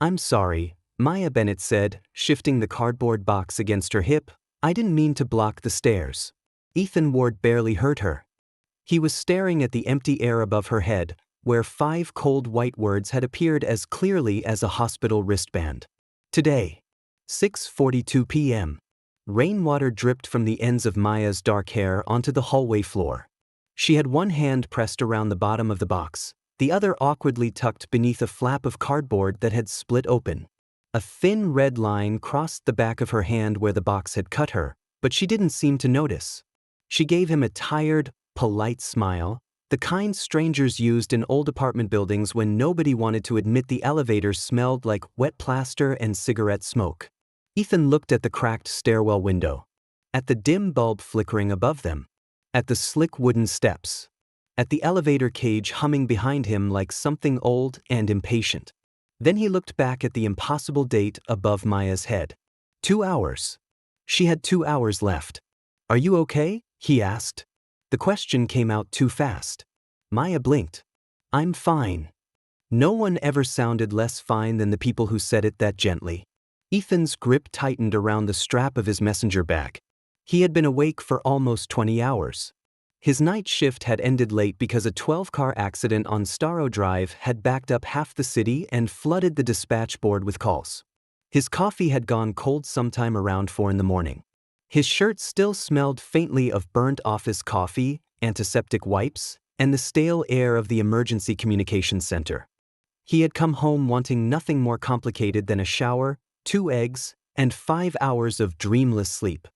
I'm sorry, Maya Bennett said, shifting the cardboard box against her hip. I didn't mean to block the stairs. Ethan Ward barely heard her. He was staring at the empty air above her head, where 5 cold white words had appeared as clearly as a hospital wristband. Today. 6:42 p.m. Rainwater dripped from the ends of Maya's dark hair onto the hallway floor. She had one hand pressed around the bottom of the box, the other awkwardly tucked beneath a flap of cardboard that had split open. A thin red line crossed the back of her hand where the box had cut her, but she didn't seem to notice. She gave him a tired, polite smile, the kind strangers used in old apartment buildings when nobody wanted to admit the elevator smelled like wet plaster and cigarette smoke. Ethan looked at the cracked stairwell window, at the dim bulb flickering above them, at the slick wooden steps, at the elevator cage humming behind him like something old and impatient. Then he looked back at the impossible date above Maya's head. 2 hours. She had 2 hours left. Are you okay? He asked. The question came out too fast. Maya blinked. I'm fine. No one ever sounded less fine than the people who said it that gently. Ethan's grip tightened around the strap of his messenger bag. He had been awake for almost 20 hours. His night shift had ended late because a 12-car accident on Starro Drive had backed up half the city and flooded the dispatch board with calls. His coffee had gone cold sometime around 4 in the morning. His shirt still smelled faintly of burnt office coffee, antiseptic wipes, and the stale air of the emergency communications center. He had come home wanting nothing more complicated than a shower, 2 eggs, and 5 hours of dreamless sleep.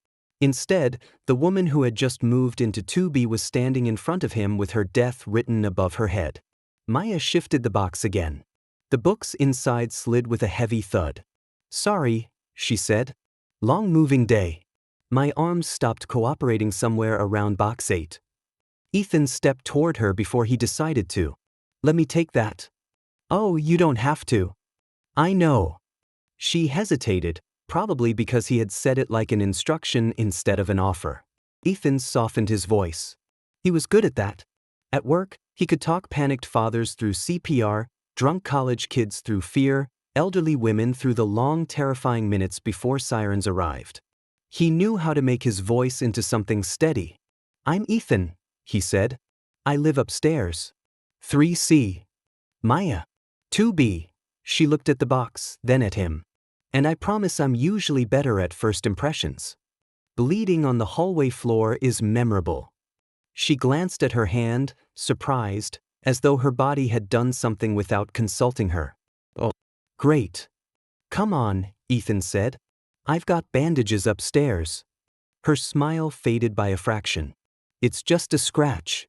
Instead, the woman who had just moved into 2B was standing in front of him with her death written above her head. Maya shifted the box again. The books inside slid with a heavy thud. Sorry, she said. Long moving day. My arms stopped cooperating somewhere around box 8. Ethan stepped toward her before he decided to. Let me take that. Oh, you don't have to. I know. She hesitated, probably because he had said it like an instruction instead of an offer. Ethan softened his voice. He was good at that. At work, he could talk panicked fathers through CPR, drunk college kids through fear, elderly women through the long, terrifying minutes before sirens arrived. He knew how to make his voice into something steady. I'm Ethan, he said. I live upstairs. 3C. Maya. 2B. She looked at the box, then at him. And I promise I'm usually better at first impressions. Bleeding on the hallway floor is memorable. She glanced at her hand, surprised, as though her body had done something without consulting her. Oh, great. Come on, Ethan said. I've got bandages upstairs. Her smile faded by a fraction. It's just a scratch.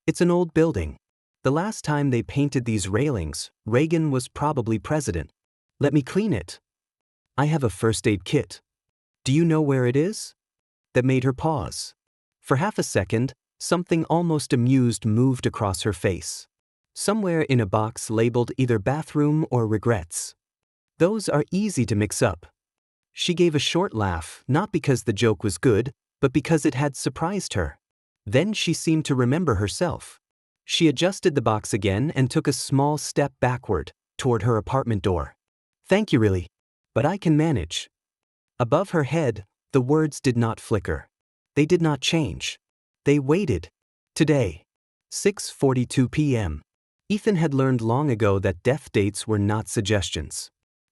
It's an old building. The last time they painted these railings, Reagan was probably president. Let me clean it. I have a first aid kit. Do you know where it is? That made her pause. For half a second, something almost amused moved across her face. Somewhere in a box labeled either bathroom or regrets. Those are easy to mix up. She gave a short laugh, not because the joke was good, but because it had surprised her. Then she seemed to remember herself. She adjusted the box again and took a small step backward, toward her apartment door. Thank you really. But I can manage. Above her head, the words did not flicker. They did not change. They waited. Today. 6:42 p.m. Ethan had learned long ago that death dates were not suggestions.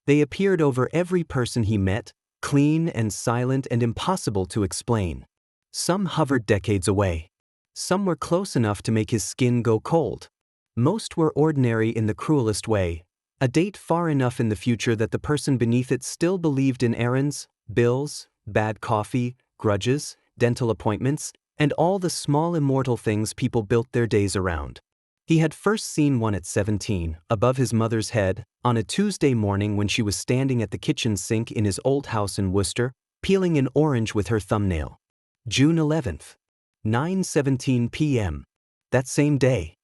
They appeared over every person he met, clean and silent and impossible to explain. Some hovered decades away. Some were close enough to make his skin go cold. Most were ordinary in the cruelest way. A date far enough in the future that the person beneath it still believed in errands, bills, bad coffee, grudges, dental appointments, and all the small immortal things people built their days around. He had first seen one at 17, above his mother's head, on a Tuesday morning when she was standing at the kitchen sink in his old house in Worcester, peeling an orange with her thumbnail. June 11th. 9:17 p.m. That same day.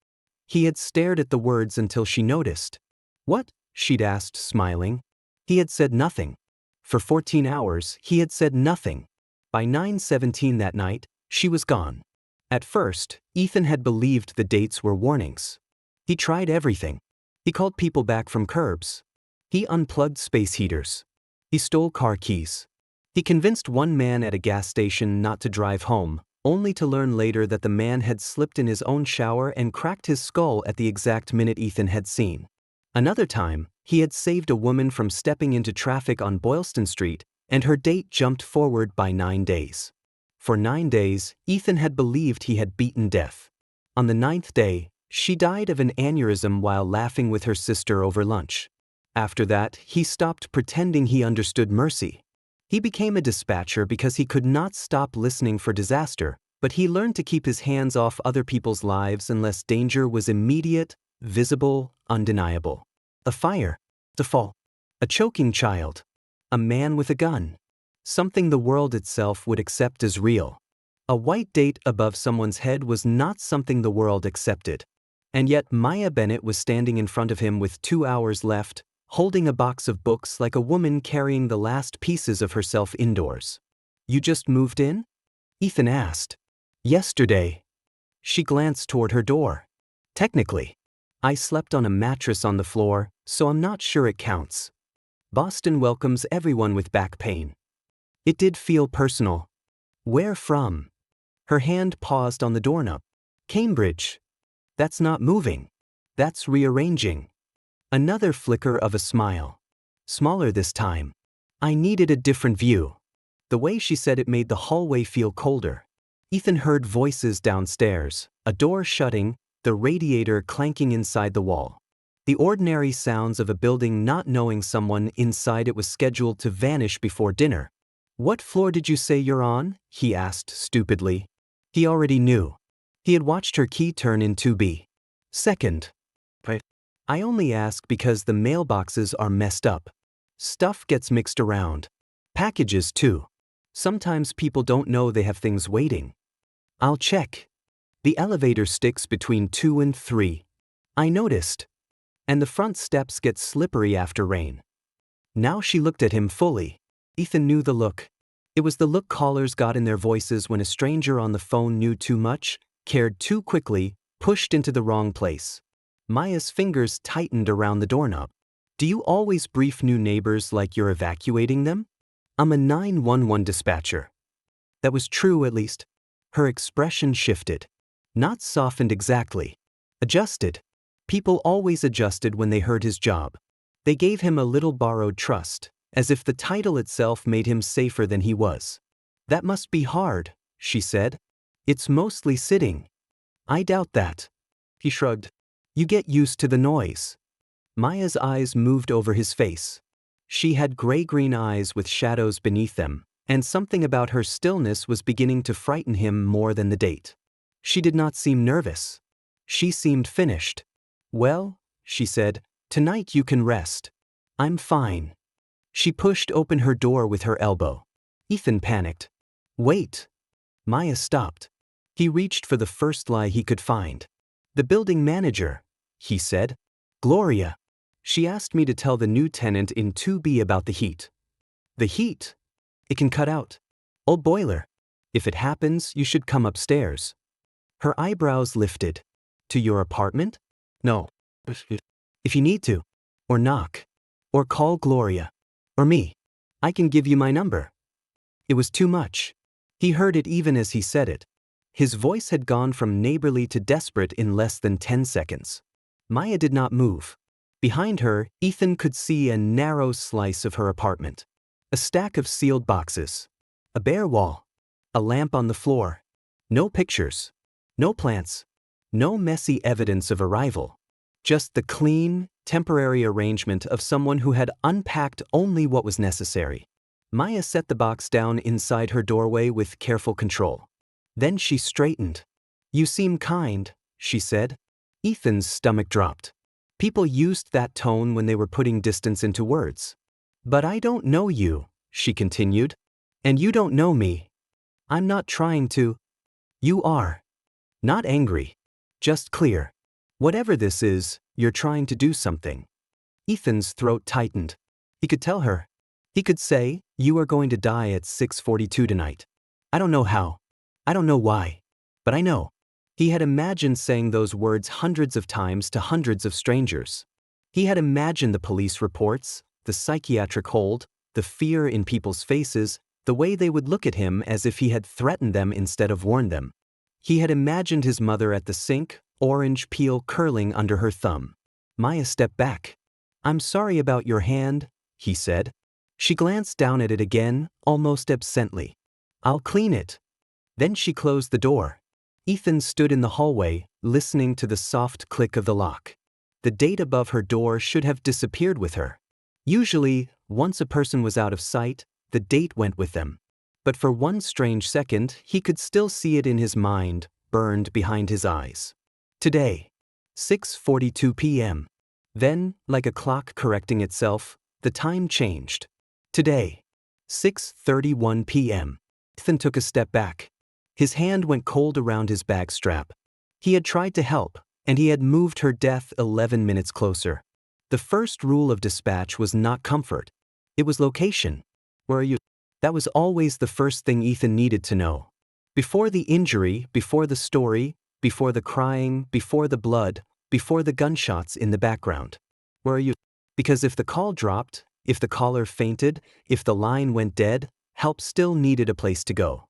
He had stared at the words until she noticed. What? She'd asked, smiling. He had said nothing. For 14 hours, he had said nothing. By 9:17 that night, she was gone. At first, Ethan had believed the dates were warnings. He tried everything. He called people back from curbs. He unplugged space heaters. He stole car keys. He convinced one man at a gas station not to drive home, only to learn later that the man had slipped in his own shower and cracked his skull at the exact minute Ethan had seen. Another time, he had saved a woman from stepping into traffic on Boylston Street, and her date jumped forward by 9 days. For 9 days, Ethan had believed he had beaten death. On the 9th day, she died of an aneurysm while laughing with her sister over lunch. After that, he stopped pretending he understood mercy. He became a dispatcher because he could not stop listening for disaster, but he learned to keep his hands off other people's lives unless danger was immediate, visible, undeniable. A fire, a fall, a choking child, a man with a gun, something the world itself would accept as real. A white date above someone's head was not something the world accepted. And yet Maya Bennett was standing in front of him with 2 hours left, holding a box of books like a woman carrying the last pieces of herself indoors. "You just moved in?" Ethan asked. "Yesterday." She glanced toward her door. "Technically. I slept on a mattress on the floor, so I'm not sure it counts. Boston welcomes everyone with back pain." It did feel personal. "Where from?" Her hand paused on the doorknob. "Cambridge." "That's not moving. That's rearranging." Another flicker of a smile. Smaller this time. "I needed a different view." The way she said it made the hallway feel colder. Ethan heard voices downstairs, a door shutting, the radiator clanking inside the wall. The ordinary sounds of a building not knowing someone inside it was scheduled to vanish before dinner. "What floor did you say you're on?" he asked stupidly. He already knew. He had watched her key turn in 2B. "Second." "I only ask because the mailboxes are messed up. Stuff gets mixed around. Packages too. Sometimes people don't know they have things waiting." "I'll check." "The elevator sticks between 2 and 3. I noticed. And the front steps get slippery after rain." Now she looked at him fully. Ethan knew the look. It was the look callers got in their voices when a stranger on the phone knew too much, cared too quickly, pushed into the wrong place. Maya's fingers tightened around the doorknob. "Do you always brief new neighbors like you're evacuating them?" "I'm a 911 dispatcher." That was true, at least. Her expression shifted. Not softened exactly. Adjusted. People always adjusted when they heard his job. They gave him a little borrowed trust, as if the title itself made him safer than he was. "That must be hard," she said. "It's mostly sitting." "I doubt that." He shrugged. "You get used to the noise." Maya's eyes moved over his face. She had gray-green eyes with shadows beneath them, and something about her stillness was beginning to frighten him more than the date. She did not seem nervous. She seemed finished. "Well," she said, "tonight you can rest." "I'm fine." She pushed open her door with her elbow. Ethan panicked. "Wait." Maya stopped. He reached for the first lie he could find. "The building manager," he said. "Gloria. She asked me to tell the new tenant in 2B about the heat." "The heat? It can cut out. Old boiler. If it happens, you should come upstairs." Her eyebrows lifted. "To your apartment?" "No. If you need to. Or knock. Or call Gloria. Or me. I can give you my number." It was too much. He heard it even as he said it. His voice had gone from neighborly to desperate in less than 10 seconds. Maya did not move. Behind her, Ethan could see a narrow slice of her apartment. A stack of sealed boxes. A bare wall. A lamp on the floor. No pictures. No plants. No messy evidence of arrival. Just the clean, temporary arrangement of someone who had unpacked only what was necessary. Maya set the box down inside her doorway with careful control. Then she straightened. "You seem kind," she said. Ethan's stomach dropped. People used that tone when they were putting distance into words. "But I don't know you," she continued. "And you don't know me. I'm not trying to." "You are." Not angry. Just clear. "Whatever this is, you're trying to do something." Ethan's throat tightened. He could tell her. He could say, "You are going to die at 6:42 tonight. I don't know how. I don't know why. But I know." He had imagined saying those words hundreds of times to hundreds of strangers. He had imagined the police reports, the psychiatric hold, the fear in people's faces, the way they would look at him as if he had threatened them instead of warned them. He had imagined his mother at the sink, orange peel curling under her thumb. Maya stepped back. "I'm sorry about your hand," he said. She glanced down at it again, almost absently. "I'll clean it." Then she closed the door. Ethan stood in the hallway, listening to the soft click of the lock. The date above her door should have disappeared with her. Usually, once a person was out of sight, the date went with them. But for one strange second, he could still see it in his mind, burned behind his eyes. Today, 6:42 p.m. Then, like a clock correcting itself, the time changed. Today, 6:31 p.m. Ethan took a step back. His hand went cold around his bag strap. He had tried to help, and he had moved her death 11 minutes closer. The first rule of dispatch was not comfort. It was location. Where are you? That was always the first thing Ethan needed to know. Before the injury, before the story, before the crying, before the blood, before the gunshots in the background. Where are you? Because if the call dropped, if the caller fainted, if the line went dead, help still needed a place to go.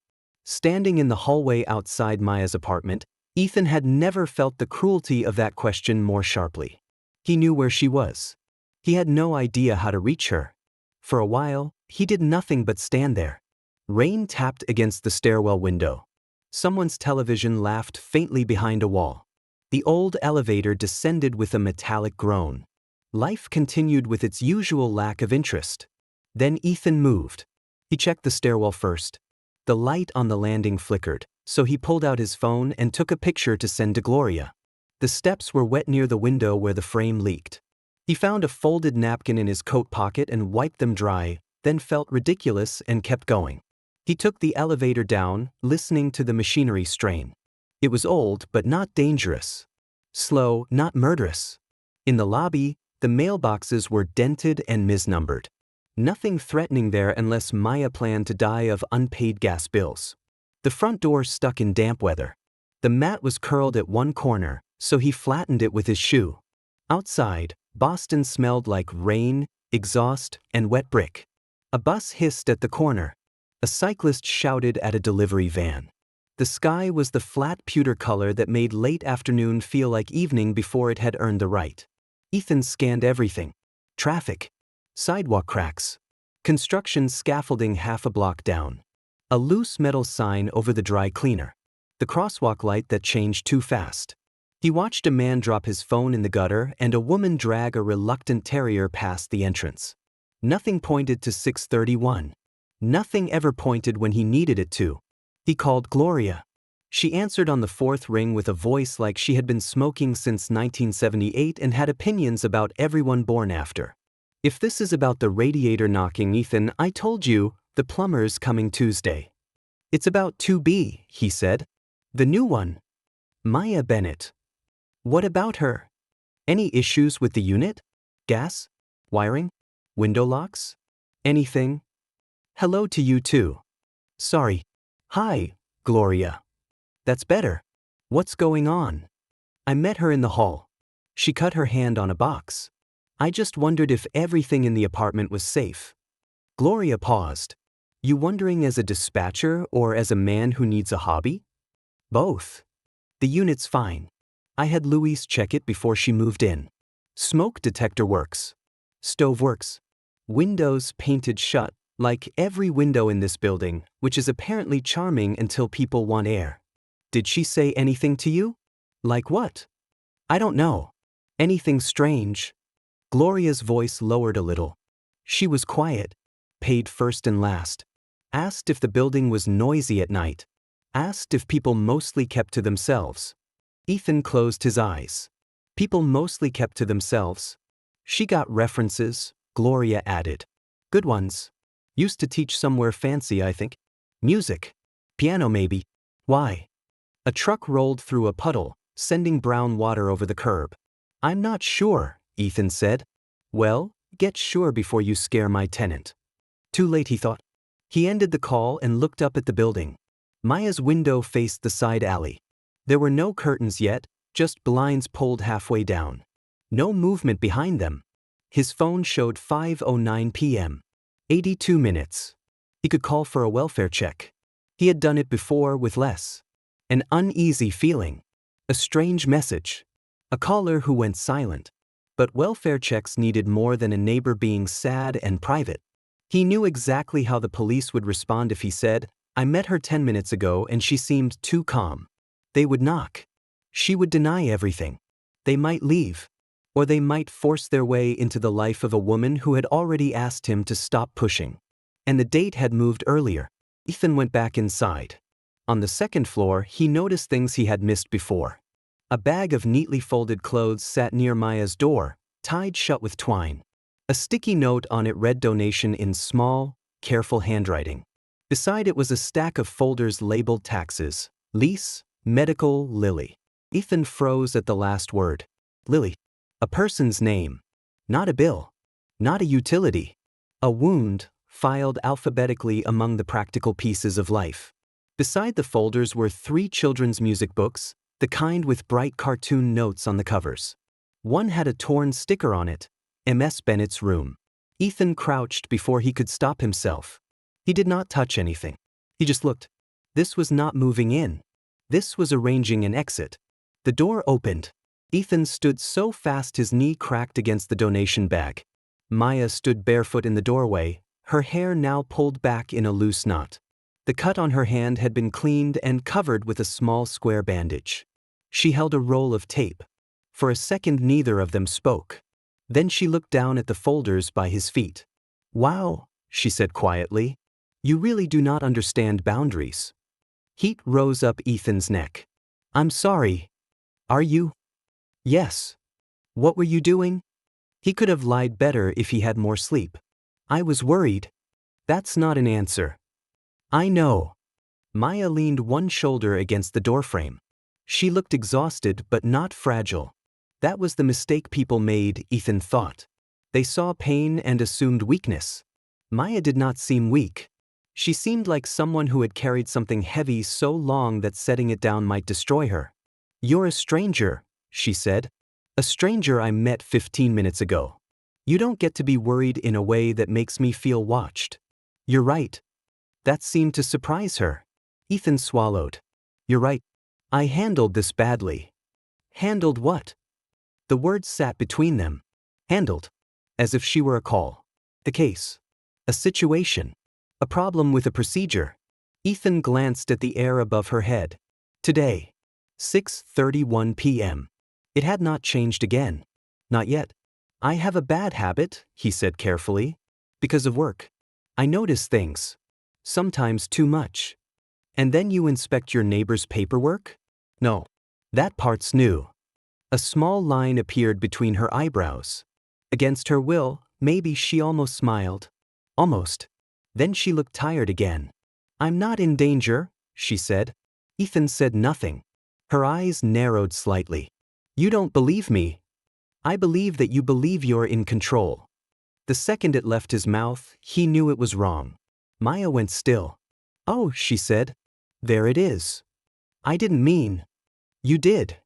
Standing in the hallway outside Maya's apartment, Ethan had never felt the cruelty of that question more sharply. He knew where she was. He had no idea how to reach her. For a while, he did nothing but stand there. Rain tapped against the stairwell window. Someone's television laughed faintly behind a wall. The old elevator descended with a metallic groan. Life continued with its usual lack of interest. Then Ethan moved. He checked the stairwell first. The light on the landing flickered, so he pulled out his phone and took a picture to send to Gloria. The steps were wet near the window where the frame leaked. He found a folded napkin in his coat pocket and wiped them dry, then felt ridiculous and kept going. He took the elevator down, listening to the machinery strain. It was old but not dangerous. Slow, not murderous. In the lobby, the mailboxes were dented and misnumbered. Nothing threatening there unless Maya planned to die of unpaid gas bills. The front door stuck in damp weather. The mat was curled at one corner, so he flattened it with his shoe. Outside, Boston smelled like rain, exhaust, and wet brick. A bus hissed at the corner. A cyclist shouted at a delivery van. The sky was the flat pewter color that made late afternoon feel like evening before it had earned the right. Ethan scanned everything. Traffic. Sidewalk cracks. Construction scaffolding half a block down. A loose metal sign over the dry cleaner. The crosswalk light that changed too fast. He watched a man drop his phone in the gutter and a woman drag a reluctant terrier past the entrance. Nothing pointed to 6:31. Nothing ever pointed when he needed it to. He called Gloria. She answered on the fourth ring with a voice like she had been smoking since 1978 and had opinions about everyone born after. "If this is about the radiator knocking, Ethan, I told you, the plumber's coming Tuesday." "It's about 2B, he said. "The new one." "Maya Bennett." "What about her? Any issues with the unit? Gas? Wiring? Window locks? Anything?" "Hello to you too." "Sorry." "Hi, Gloria." "That's better. What's going on?" "I met her in the hall. She cut her hand on a box. I just wondered if everything in the apartment was safe." Gloria paused. "You wondering as a dispatcher or as a man who needs a hobby?" "Both. The unit's fine. I had Louise check it before she moved in. Smoke detector works. Stove works. Windows painted shut, like every window in this building, which is apparently charming until people want air." "Did she say anything to you?" "Like what?" "I don't know. Anything strange." Gloria's voice lowered a little. She was quiet. Paid first and last. Asked if the building was noisy at night. Asked if people mostly kept to themselves. Ethan closed his eyes. People mostly kept to themselves. She got references, Gloria added. Good ones. Used to teach somewhere fancy, I think. Music. Piano maybe. Why? A truck rolled through a puddle, sending brown water over the curb. "I'm not sure," Ethan said. "Well, get sure before you scare my tenant." Too late, he thought. He ended the call and looked up at the building. Maya's window faced the side alley. There were no curtains yet, just blinds pulled halfway down. No movement behind them. His phone showed 5:09 p.m. 82 minutes. He could call for a welfare check. He had done it before with less. An uneasy feeling. A strange message. A caller who went silent. But welfare checks needed more than a neighbor being sad and private. He knew exactly how the police would respond if he said, "I met her 10 minutes ago and she seemed too calm." They would knock. She would deny everything. They might leave. Or they might force their way into the life of a woman who had already asked him to stop pushing. And the date had moved earlier. Ethan went back inside. On the second floor, he noticed things he had missed before. A bag of neatly folded clothes sat near Maya's door, tied shut with twine. A sticky note on it read donation in small, careful handwriting. Beside it was a stack of folders labeled taxes, lease, medical, Lily. Ethan froze at the last word. Lily. A person's name. Not a bill. Not a utility. A wound, filed alphabetically among the practical pieces of life. Beside the folders were 3 children's music books, the kind with bright cartoon notes on the covers. One had a torn sticker on it, M.S. Bennett's room. Ethan crouched before he could stop himself. He did not touch anything. He just looked. This was not moving in. This was arranging an exit. The door opened. Ethan stood so fast his knee cracked against the donation bag. Maya stood barefoot in the doorway, her hair now pulled back in a loose knot. The cut on her hand had been cleaned and covered with a small square bandage. She held a roll of tape. For a second neither of them spoke. Then she looked down at the folders by his feet. "Wow," she said quietly. "You really do not understand boundaries." Heat rose up Ethan's neck. "I'm sorry." "Are you?" "Yes." "What were you doing?" He could have lied better if he had more sleep. "I was worried." "That's not an answer." "I know." Maya leaned one shoulder against the doorframe. She looked exhausted but not fragile. That was the mistake people made, Ethan thought. They saw pain and assumed weakness. Maya did not seem weak. She seemed like someone who had carried something heavy so long that setting it down might destroy her. "You're a stranger," she said. "A stranger I met 15 minutes ago. You don't get to be worried in a way that makes me feel watched." "You're right." That seemed to surprise her. Ethan swallowed. "You're right. I handled this badly." "Handled what?" The words sat between them. Handled. As if she were a call. The case. A situation. A problem with a procedure. Ethan glanced at the air above her head. Today. 6:31 p.m. It had not changed again. Not yet. "I have a bad habit," he said carefully. "Because of work. I notice things. Sometimes too much." "And then you inspect your neighbor's paperwork?" "No. That part's new." A small line appeared between her eyebrows. Against her will, maybe she almost smiled. Almost. Then she looked tired again. "I'm not in danger," she said. Ethan said nothing. Her eyes narrowed slightly. "You don't believe me." "I believe that you believe you're in control." The second it left his mouth, he knew it was wrong. Maya went still. "Oh," she said. "There it is." "I didn't mean." "You did."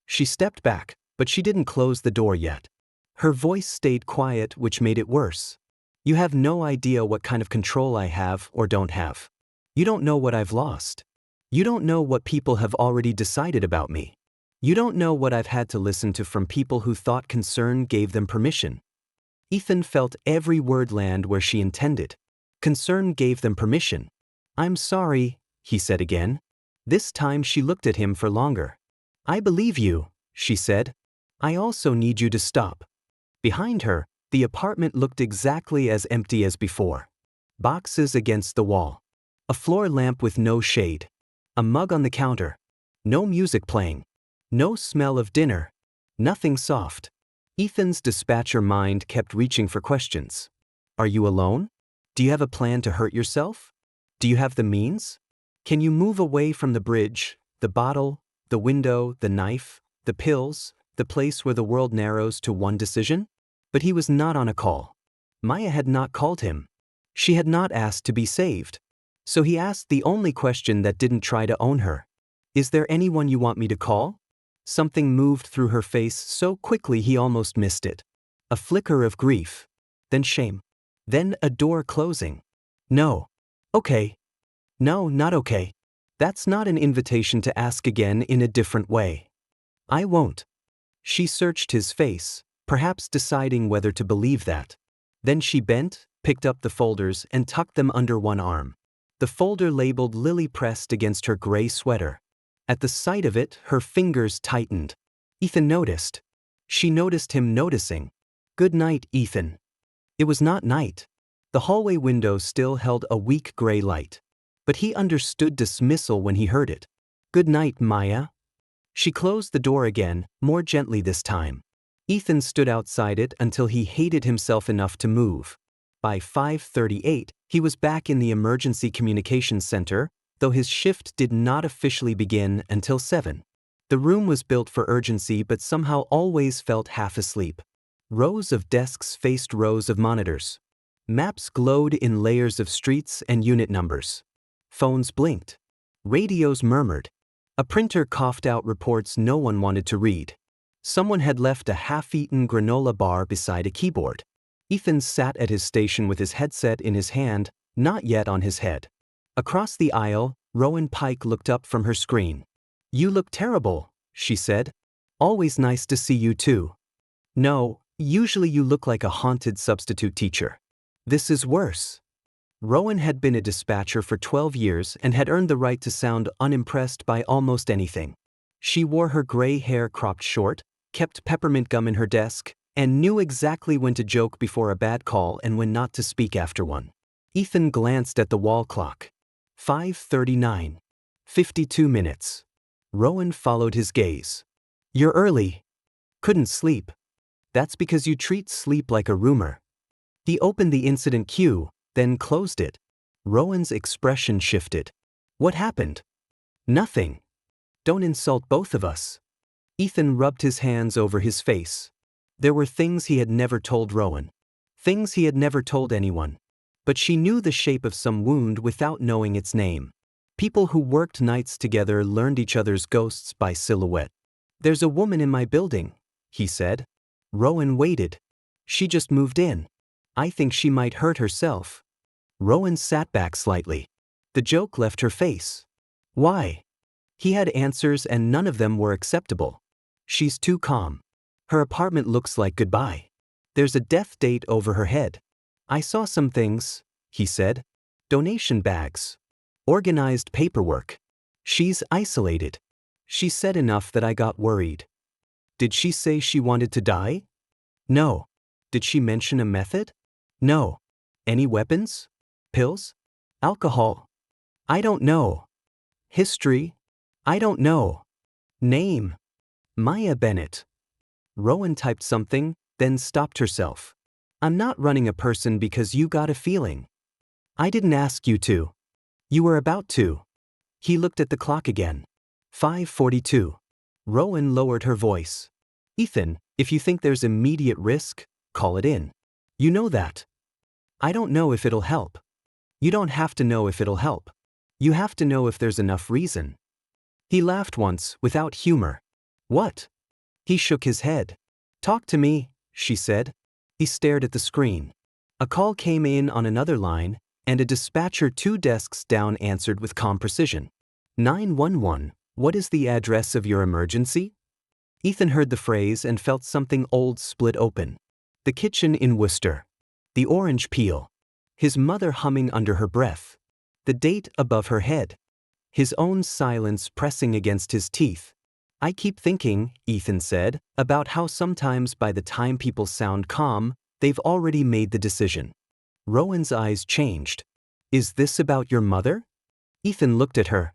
She stepped back, but she didn't close the door yet. Her voice stayed quiet, which made it worse. "You have no idea what kind of control I have or don't have. You don't know what I've lost. You don't know what people have already decided about me. You don't know what I've had to listen to from people who thought concern gave them permission." Ethan felt every word land where she intended. Concern gave them permission. "I'm sorry," he said again. This time she looked at him for longer. "I believe you," she said. "I also need you to stop." Behind her, the apartment looked exactly as empty as before. Boxes against the wall. A floor lamp with no shade. A mug on the counter. No music playing. No smell of dinner. Nothing soft. Ethan's dispatcher mind kept reaching for questions. "Are you alone? Do you have a plan to hurt yourself? Do you have the means? Can you move away from the bridge, the bottle, the window, the knife, the pills, the place where the world narrows to one decision?" But he was not on a call. Maya had not called him. She had not asked to be saved. So he asked the only question that didn't try to own her. "Is there anyone you want me to call?" Something moved through her face so quickly he almost missed it. A flicker of grief. Then shame. Then a door closing. No. Okay. No, not okay. That's not an invitation to ask again in a different way. I won't. She searched his face, perhaps deciding whether to believe that. Then she bent, picked up the folders and tucked them under one arm. The folder labeled Lily pressed against her gray sweater. At the sight of it, her fingers tightened. Ethan noticed. She noticed him noticing. Good night, Ethan. It was not night. The hallway window still held a weak gray light. But he understood dismissal when he heard it. Good night, Maya. She closed the door again, more gently this time. Ethan stood outside it until he hated himself enough to move. By 5:38, he was back in the emergency communications center, though his shift did not officially begin until 7. The room was built for urgency but somehow always felt half asleep. Rows of desks faced rows of monitors. Maps glowed in layers of streets and unit numbers. Phones blinked. Radios murmured. A printer coughed out reports no one wanted to read. Someone had left a half-eaten granola bar beside a keyboard. Ethan sat at his station with his headset in his hand, not yet on his head. Across the aisle, Rowan Pike looked up from her screen. You look terrible, she said. Always nice to see you too. No, usually you look like a haunted substitute teacher. This is worse. Rowan had been a dispatcher for 12 years and had earned the right to sound unimpressed by almost anything. She wore her gray hair cropped short, kept peppermint gum in her desk, and knew exactly when to joke before a bad call and when not to speak after one. Ethan glanced at the wall clock. 5:39. 52 minutes. Rowan followed his gaze. You're early. Couldn't sleep. That's because you treat sleep like a rumor. He opened the incident queue, then closed it. Rowan's expression shifted. What happened? Nothing. Don't insult both of us. Ethan rubbed his hands over his face. There were things he had never told Rowan. Things he had never told anyone. But she knew the shape of some wound without knowing its name. People who worked nights together learned each other's ghosts by silhouette. There's a woman in my building, he said. Rowan waited. She just moved in. I think she might hurt herself. Rowan sat back slightly. The joke left her face. Why? He had answers and none of them were acceptable. She's too calm. Her apartment looks like goodbye. There's a death date over her head. I saw some things, he said. Donation bags. Organized paperwork. She's isolated. She said enough that I got worried. Did she say she wanted to die? No. Did she mention a method? No. Any weapons? Pills? Alcohol? I don't know. History? I don't know. Name? Maya Bennett. Rowan typed something, then stopped herself. I'm not running a person because you got a feeling. I didn't ask you to. You were about to. He looked at the clock again. 5:42. Rowan lowered her voice. Ethan, if you think there's immediate risk, call it in. You know that. I don't know if it'll help. You don't have to know if it'll help. You have to know if there's enough reason. He laughed once, without humor. What? He shook his head. Talk to me, she said. He stared at the screen. A call came in on another line, and a dispatcher 2 desks down answered with calm precision. 911, what is the address of your emergency? Ethan heard the phrase and felt something old split open. The kitchen in Worcester. The orange peel. His mother humming under her breath. The date above her head. His own silence pressing against his teeth. I keep thinking, Ethan said, about how sometimes by the time people sound calm, they've already made the decision. Rowan's eyes changed. Is this about your mother? Ethan looked at her.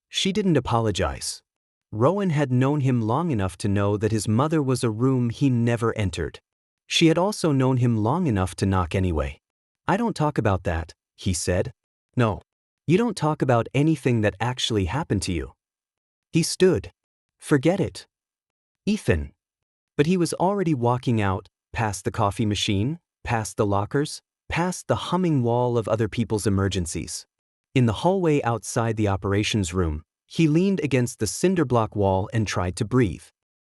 She didn't apologize. Rowan had known him long enough to know that his mother was a room he never entered. She had also known him long enough to knock anyway. I don't talk about that, he said. No. You don't talk about anything that actually happened to you. He stood. Forget it. Ethan. But he was already walking out, past the coffee machine, past the lockers, past the humming wall of other people's emergencies. In the hallway outside the operations room, he leaned against the cinder block wall and tried to breathe.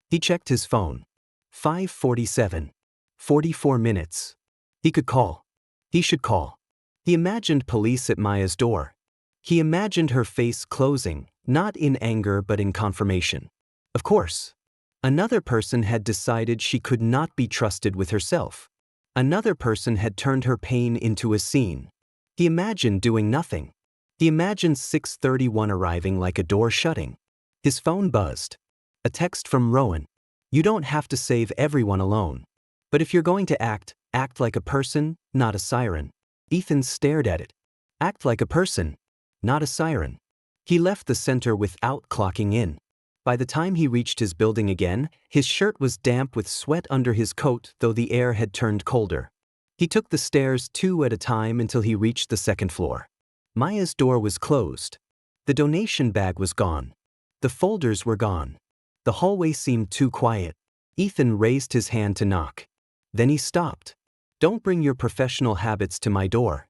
He checked his phone. 5:47. 44 minutes. He could call. He should call. He imagined police at Maya's door. He imagined her face closing, not in anger but in confirmation. Of course. Another person had decided she could not be trusted with herself. Another person had turned her pain into a scene. He imagined doing nothing. He imagined 6:31 arriving like a door shutting. His phone buzzed. A text from Rowan. You don't have to save everyone alone. But if you're going to act like a person, not a siren. Ethan stared at it. Act like a person, not a siren. He left the center without clocking in. By the time he reached his building again, his shirt was damp with sweat under his coat, though the air had turned colder. He took the stairs 2 at a time until he reached the second floor. Maya's door was closed. The donation bag was gone. The folders were gone. The hallway seemed too quiet. Ethan raised his hand to knock. Then he stopped. Don't bring your professional habits to my door.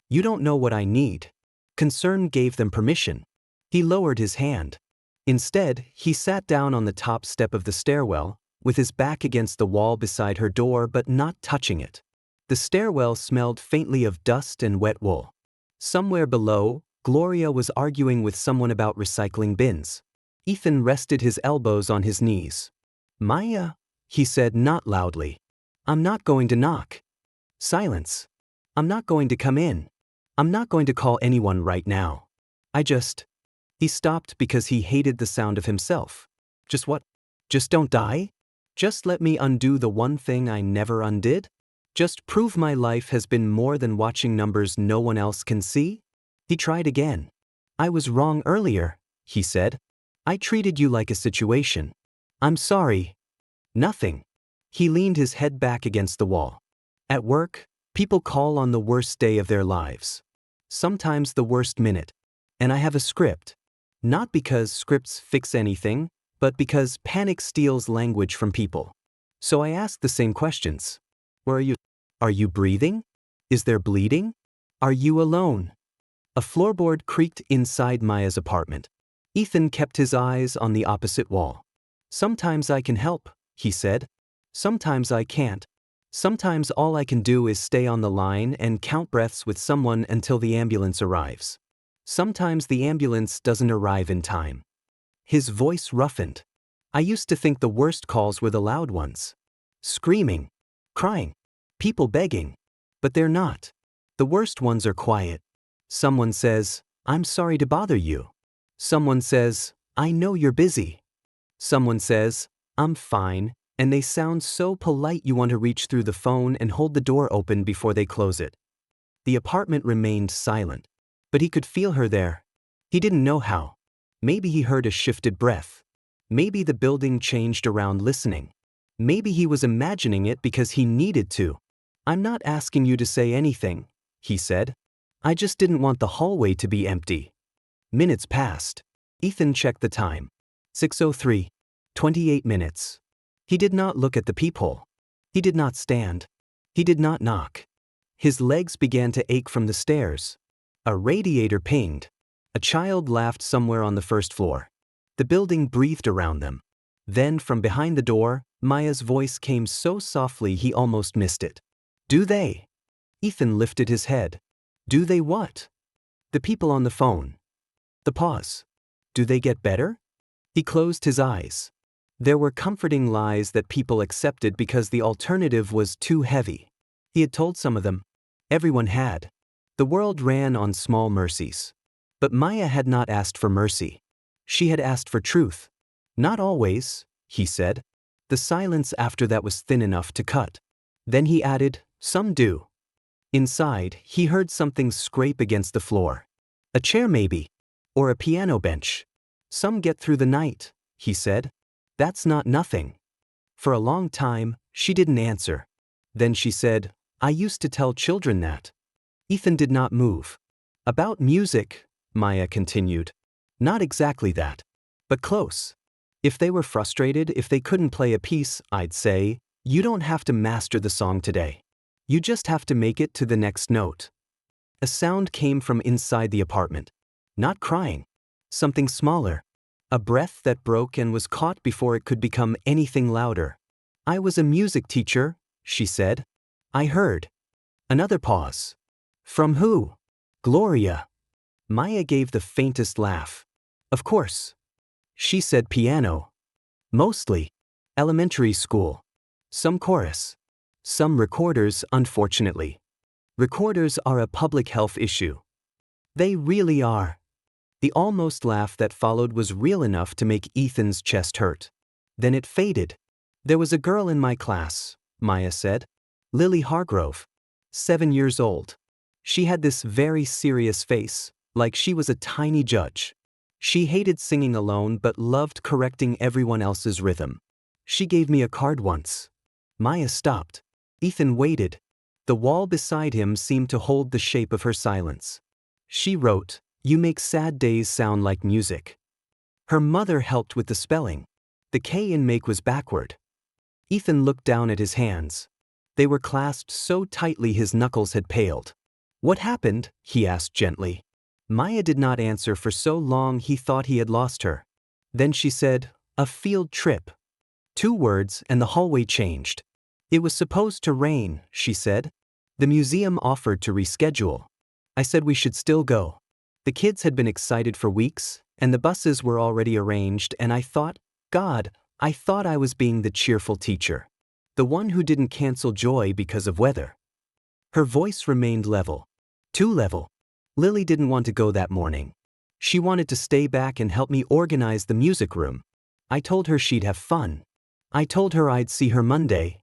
You don't know what I need. Concern gave them permission. He lowered his hand. Instead, he sat down on the top step of the stairwell, with his back against the wall beside her door but not touching it. The stairwell smelled faintly of dust and wet wool. Somewhere below, Gloria was arguing with someone about recycling bins. Ethan rested his elbows on his knees. Maya, he said not loudly. I'm not going to knock. Silence. I'm not going to come in. I'm not going to call anyone right now. He stopped because he hated the sound of himself. Just what? Just don't die? Just let me undo the one thing I never undid? Just prove my life has been more than watching numbers no one else can see? He tried again. I was wrong earlier, he said. I treated you like a situation. I'm sorry. Nothing. He leaned his head back against the wall. At work, people call on the worst day of their lives. Sometimes the worst minute. And I have a script. Not because scripts fix anything, but because panic steals language from people. So I ask the same questions. Where are you? Are you breathing? Is there bleeding? Are you alone? A floorboard creaked inside Maya's apartment. Ethan kept his eyes on the opposite wall. Sometimes I can help, he said. Sometimes I can't. Sometimes all I can do is stay on the line and count breaths with someone until the ambulance arrives. Sometimes the ambulance doesn't arrive in time. His voice roughened. I used to think the worst calls were the loud ones. Screaming, crying, people begging. But they're not. The worst ones are quiet. Someone says, I'm sorry to bother you. Someone says, I know you're busy. Someone says, I'm fine, and they sound so polite you want to reach through the phone and hold the door open before they close it. The apartment remained silent. But he could feel her there. He didn't know how. Maybe he heard a shifted breath. Maybe the building changed around listening. Maybe he was imagining it because he needed to. I'm not asking you to say anything, he said. I just didn't want the hallway to be empty. Minutes passed. Ethan checked the time. 6:03. 28 minutes. He did not look at the peephole. He did not stand. He did not knock. His legs began to ache from the stairs. A radiator pinged. A child laughed somewhere on the first floor. The building breathed around them. Then, from behind the door, Maya's voice came so softly he almost missed it. Do they? Ethan lifted his head. Do they what? The people on the phone. The pause. Do they get better? He closed his eyes. There were comforting lies that people accepted because the alternative was too heavy. He had told some of them. Everyone had. The world ran on small mercies. But Maya had not asked for mercy. She had asked for truth. Not always, he said. The silence after that was thin enough to cut. Then he added, some do. Inside, he heard something scrape against the floor. A chair maybe. Or a piano bench. Some get through the night, he said. That's not nothing. For a long time, she didn't answer. Then she said, I used to tell children that. Ethan did not move. About music, Maya continued. Not exactly that. But close. If they were frustrated, if they couldn't play a piece, I'd say, you don't have to master the song today. You just have to make it to the next note. A sound came from inside the apartment. Not crying. Something smaller. A breath that broke and was caught before it could become anything louder. I was a music teacher, she said. I heard. Another pause. From who? Gloria. Maya gave the faintest laugh. Of course. She said piano. Mostly. Elementary school. Some chorus. Some recorders, unfortunately. Recorders are a public health issue. They really are. The almost laugh that followed was real enough to make Ethan's chest hurt. Then it faded. There was a girl in my class, Maya said. Lily Hargrove. 7 years old. She had this very serious face, like she was a tiny judge. She hated singing alone but loved correcting everyone else's rhythm. She gave me a card once. Maya stopped. Ethan waited. The wall beside him seemed to hold the shape of her silence. She wrote, "You make sad days sound like music." Her mother helped with the spelling. The K in make was backward. Ethan looked down at his hands. They were clasped so tightly his knuckles had paled. What happened? He asked gently. Maya did not answer for so long he thought he had lost her. Then she said, "A field trip." 2 words and the hallway changed. It was supposed to rain, she said. The museum offered to reschedule. I said we should still go. The kids had been excited for weeks, and the buses were already arranged, and I thought, God, I thought I was being the cheerful teacher. The one who didn't cancel joy because of weather. Her voice remained level. Too level. Lily didn't want to go that morning. She wanted to stay back and help me organize the music room. I told her she'd have fun. I told her I'd see her Monday.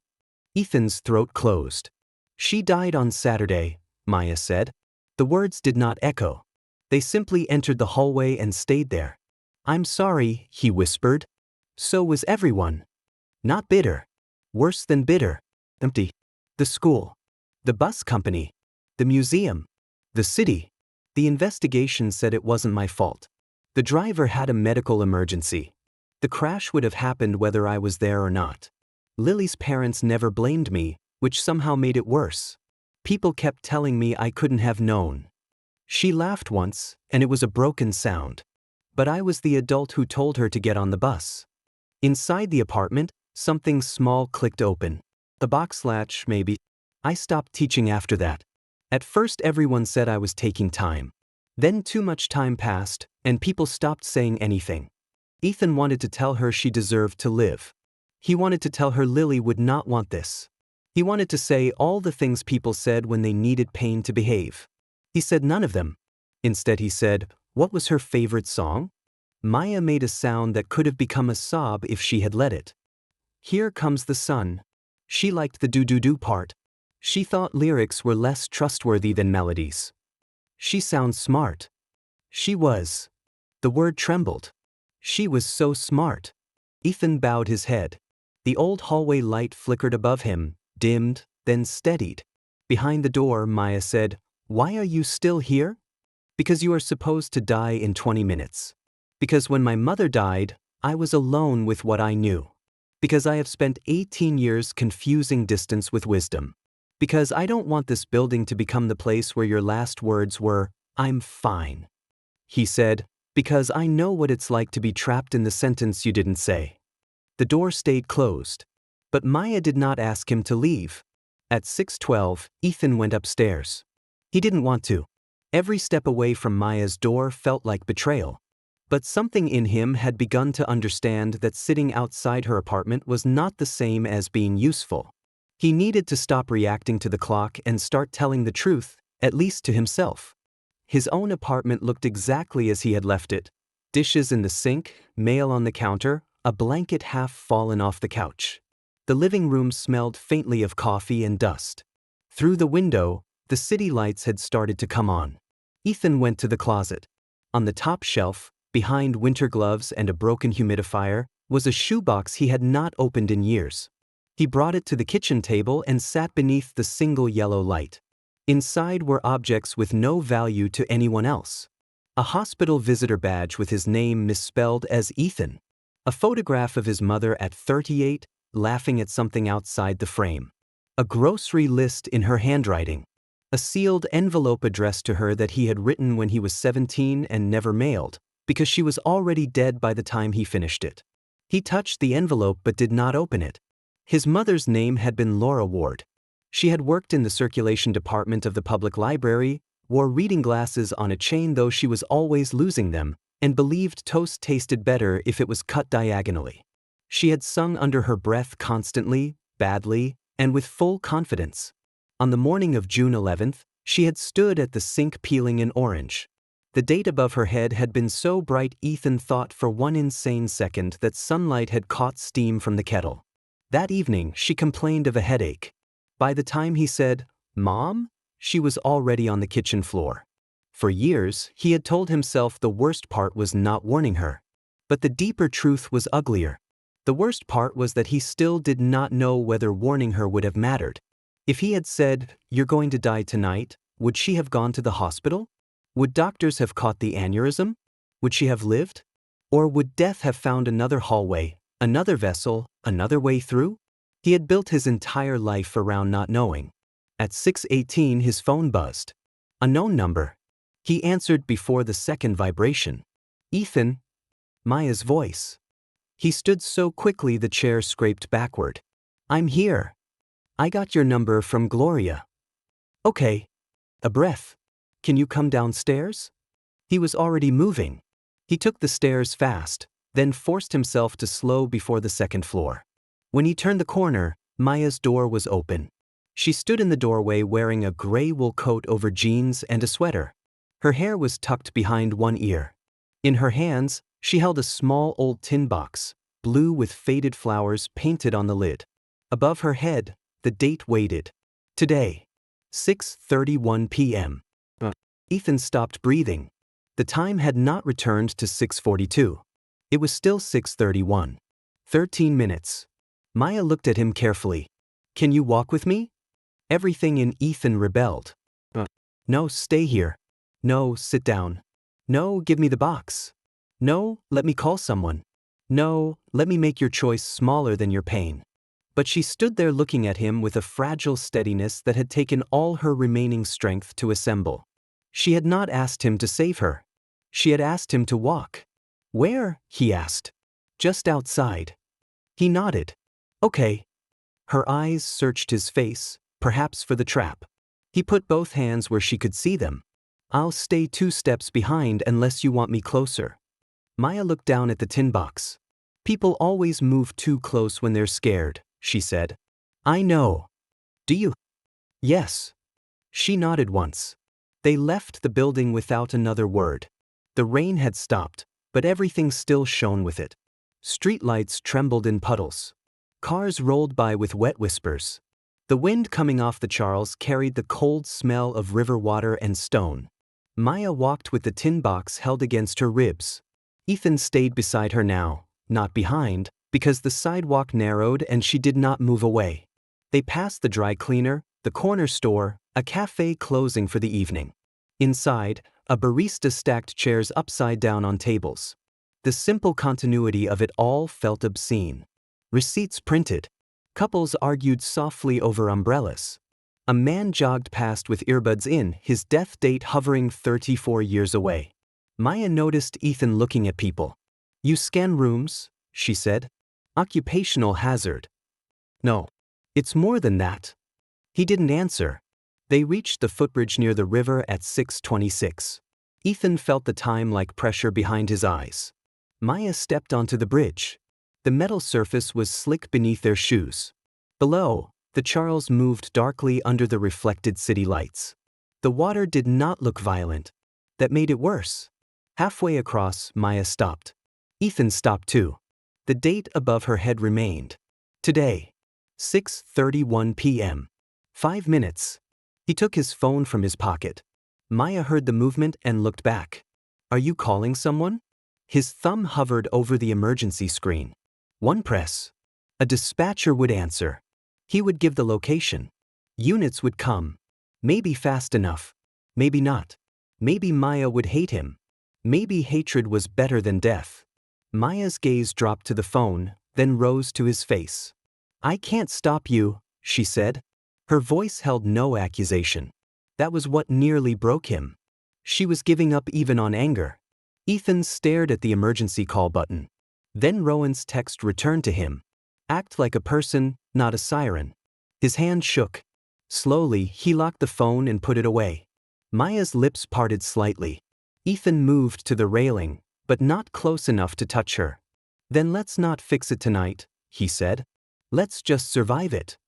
Ethan's throat closed. She died on Saturday, Maya said. The words did not echo. They simply entered the hallway and stayed there. I'm sorry, he whispered. So was everyone. Not bitter. Worse than bitter. Empty. The school. The bus company. The museum. The city. The investigation said it wasn't my fault. The driver had a medical emergency. The crash would have happened whether I was there or not. Lily's parents never blamed me, which somehow made it worse. People kept telling me I couldn't have known. She laughed once, and it was a broken sound. But I was the adult who told her to get on the bus. Inside the apartment, something small clicked open. The box latch, maybe. I stopped teaching after that. At first everyone said I was taking time. Then too much time passed, and people stopped saying anything. Ethan wanted to tell her she deserved to live. He wanted to tell her Lily would not want this. He wanted to say all the things people said when they needed pain to behave. He said none of them. Instead he said, what was her favorite song? Maya made a sound that could have become a sob if she had let it. Here Comes the Sun. She liked the do-do-do part. She thought lyrics were less trustworthy than melodies. She sounds smart. She was. The word trembled. She was so smart. Ethan bowed his head. The old hallway light flickered above him, dimmed, then steadied. Behind the door, Maya said, "Why are you still here?" "Because you are supposed to die in 20 minutes. Because when my mother died, I was alone with what I knew. Because I have spent 18 years confusing distance with wisdom. Because I don't want this building to become the place where your last words were, 'I'm fine.'" He said, "Because I know what it's like to be trapped in the sentence you didn't say." The door stayed closed. But Maya did not ask him to leave. At 6:12, Ethan went upstairs. He didn't want to. Every step away from Maya's door felt like betrayal. But something in him had begun to understand that sitting outside her apartment was not the same as being useful. He needed to stop reacting to the clock and start telling the truth, at least to himself. His own apartment looked exactly as he had left it. Dishes in the sink, mail on the counter, a blanket half fallen off the couch. The living room smelled faintly of coffee and dust. Through the window, the city lights had started to come on. Ethan went to the closet. On the top shelf, behind winter gloves and a broken humidifier, was a shoebox he had not opened in years. He brought it to the kitchen table and sat beneath the single yellow light. Inside were objects with no value to anyone else. A hospital visitor badge with his name misspelled as Ethan. A photograph of his mother at 38, laughing at something outside the frame. A grocery list in her handwriting. A sealed envelope addressed to her that he had written when he was 17 and never mailed. because she was already dead by the time he finished it. He touched the envelope but did not open it. His mother's name had been Laura Ward. She had worked in the circulation department of the public library, wore reading glasses on a chain though she was always losing them, and believed toast tasted better if it was cut diagonally. She had sung under her breath constantly, badly, and with full confidence. On the morning of June 11th, she had stood at the sink peeling an orange. The date above her head had been so bright Ethan thought for one insane second that sunlight had caught steam from the kettle. That evening, she complained of a headache. By the time he said, "Mom?" she was already on the kitchen floor. For years, he had told himself the worst part was not warning her. But the deeper truth was uglier. The worst part was that he still did not know whether warning her would have mattered. If he had said, "You're going to die tonight," would she have gone to the hospital? Would doctors have caught the aneurysm? Would she have lived? Or would death have found another hallway, another vessel, another way through? He had built his entire life around not knowing. At 6:18 his phone buzzed. A known number. He answered before the second vibration. "Ethan." Maya's voice. He stood so quickly the chair scraped backward. "I'm here. I got your number from Gloria." "Okay." A breath. "Can you come downstairs?" He was already moving. He took the stairs fast, then forced himself to slow before the second floor. When he turned the corner, Maya's door was open. She stood in the doorway wearing a gray wool coat over jeans and a sweater. Her hair was tucked behind one ear. In her hands, she held a small old tin box, blue with faded flowers painted on the lid. Above her head, the date waited. Today. 6:31 p.m. Ethan stopped breathing. The time had not returned to 6:42. It was still 6:31. 13 minutes. Maya looked at him carefully. "Can you walk with me?" Everything in Ethan rebelled. "No, stay here. No, sit down. No, give me the box. No, let me call someone. No, let me make your choice smaller than your pain." But she stood there looking at him with a fragile steadiness that had taken all her remaining strength to assemble. She had not asked him to save her. She had asked him to walk. "Where?" he asked. "Just outside." He nodded. "Okay." Her eyes searched his face, perhaps for the trap. He put both hands where she could see them. "I'll stay 2 steps behind unless you want me closer." Maya looked down at the tin box. "People always move too close when they're scared," she said. "I know." "Do you?" "Yes." She nodded once. They left the building without another word. The rain had stopped, but everything still shone with it. Streetlights trembled in puddles. Cars rolled by with wet whispers. The wind coming off the Charles carried the cold smell of river water and stone. Maya walked with the tin box held against her ribs. Ethan stayed beside her now, not behind, because the sidewalk narrowed and she did not move away. They passed the dry cleaner, the corner store, a cafe closing for the evening. Inside, a barista stacked chairs upside down on tables. The simple continuity of it all felt obscene. Receipts printed. Couples argued softly over umbrellas. A man jogged past with earbuds in, his death date hovering 34 years away. Maya noticed Ethan looking at people. "You scan rooms?" she said. "Occupational hazard." "No. It's more than that." He didn't answer. They reached the footbridge near the river at 6:26. Ethan felt the time like pressure behind his eyes. Maya stepped onto the bridge. The metal surface was slick beneath their shoes. Below, the Charles moved darkly under the reflected city lights. The water did not look violent. That made it worse. Halfway across, Maya stopped. Ethan stopped too. The date above her head remained. Today. 6:31 p.m. 5 minutes. He took his phone from his pocket. Maya heard the movement and looked back. "Are you calling someone?" His thumb hovered over the emergency screen. One press. A dispatcher would answer. He would give the location. Units would come. Maybe fast enough. Maybe not. Maybe Maya would hate him. Maybe hatred was better than death. Maya's gaze dropped to the phone, then rose to his face. "I can't stop you," she said. Her voice held no accusation. That was what nearly broke him. She was giving up even on anger. Ethan stared at the emergency call button. Then Rowan's text returned to him. Act like a person, not a siren. His hand shook. Slowly, he locked the phone and put it away. Maya's lips parted slightly. Ethan moved to the railing, but not close enough to touch her. Then let's not fix it tonight, he said. Let's just survive it.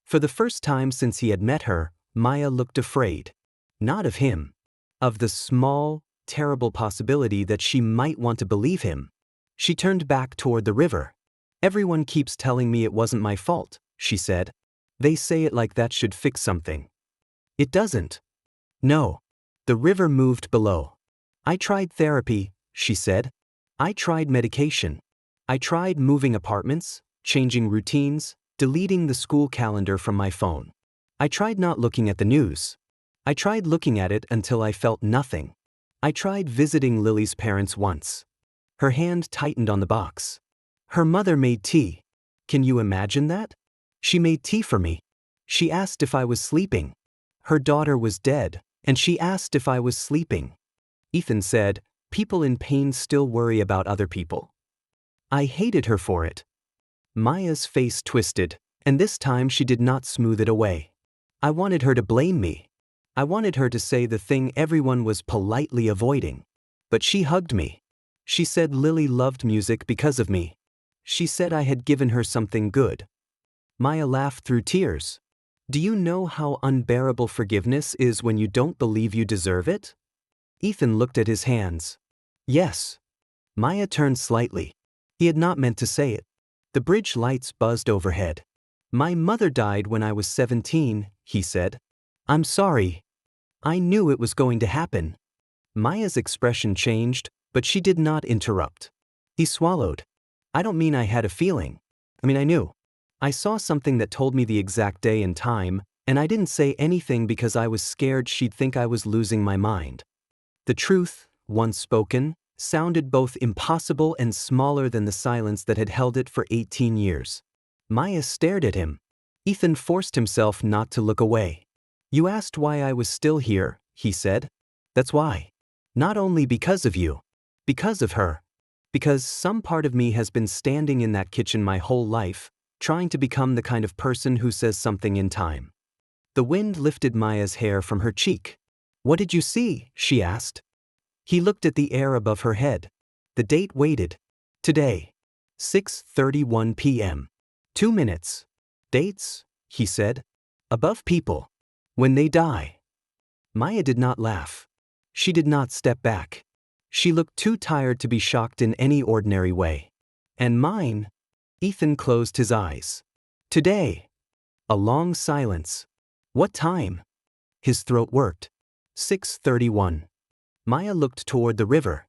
For the first time since he had met her, Maya looked afraid. Not of him. Of the small, terrible possibility that she might want to believe him. She turned back toward the river. Everyone keeps telling me it wasn't my fault, she said. They say it like that should fix something. It doesn't. No. The river moved below. I tried therapy, she said. I tried medication. I tried moving apartments, changing routines, deleting the school calendar from my phone. I tried not looking at the news. I tried looking at it until I felt nothing. I tried visiting Lily's parents once. Her hand tightened on the box. Her mother made tea. Can you imagine that? She made tea for me. She asked if I was sleeping. Her daughter was dead, and she asked if I was sleeping. Ethan said, people in pain still worry about other people. I hated her for it. Maya's face twisted, and this time she did not smooth it away. I wanted her to blame me. I wanted her to say the thing everyone was politely avoiding. But she hugged me. She said Lily loved music because of me. She said I had given her something good. Maya laughed through tears. Do you know how unbearable forgiveness is when you don't believe you deserve it? Ethan looked at his hands. Yes. Maya turned slightly. He had not meant to say it. The bridge lights buzzed overhead. My mother died when I was 17, he said. I'm sorry. I knew it was going to happen. Maya's expression changed, but she did not interrupt. He swallowed. I don't mean I had a feeling. I knew. I saw something that told me the exact day and time, and I didn't say anything because I was scared she'd think I was losing my mind. The truth, once spoken, sounded both impossible and smaller than the silence that had held it for 18 years. Maya stared at him. Ethan forced himself not to look away. You asked why I was still here, he said. That's why. Not only because of you. Because of her. Because some part of me has been standing in that kitchen my whole life, trying to become the kind of person who says something in time. The wind lifted Maya's hair from her cheek. What did you see? She asked. He looked at the air above her head. The date waited. Today. 6:31 p.m. 2 minutes. Dates, he said. Above people. When they die. Maya did not laugh. She did not step back. She looked too tired to be shocked in any ordinary way. And mine? Ethan closed his eyes. Today. A long silence. What time? His throat worked. 6:31. Maya looked toward the river.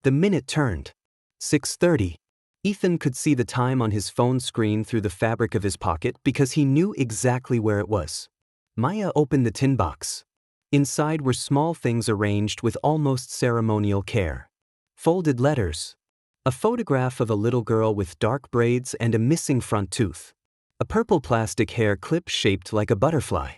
The minute turned. 6:30. Ethan could see the time on his phone screen through the fabric of his pocket because he knew exactly where it was. Maya opened the tin box. Inside were small things arranged with almost ceremonial care. Folded letters. A photograph of a little girl with dark braids and a missing front tooth. A purple plastic hair clip shaped like a butterfly.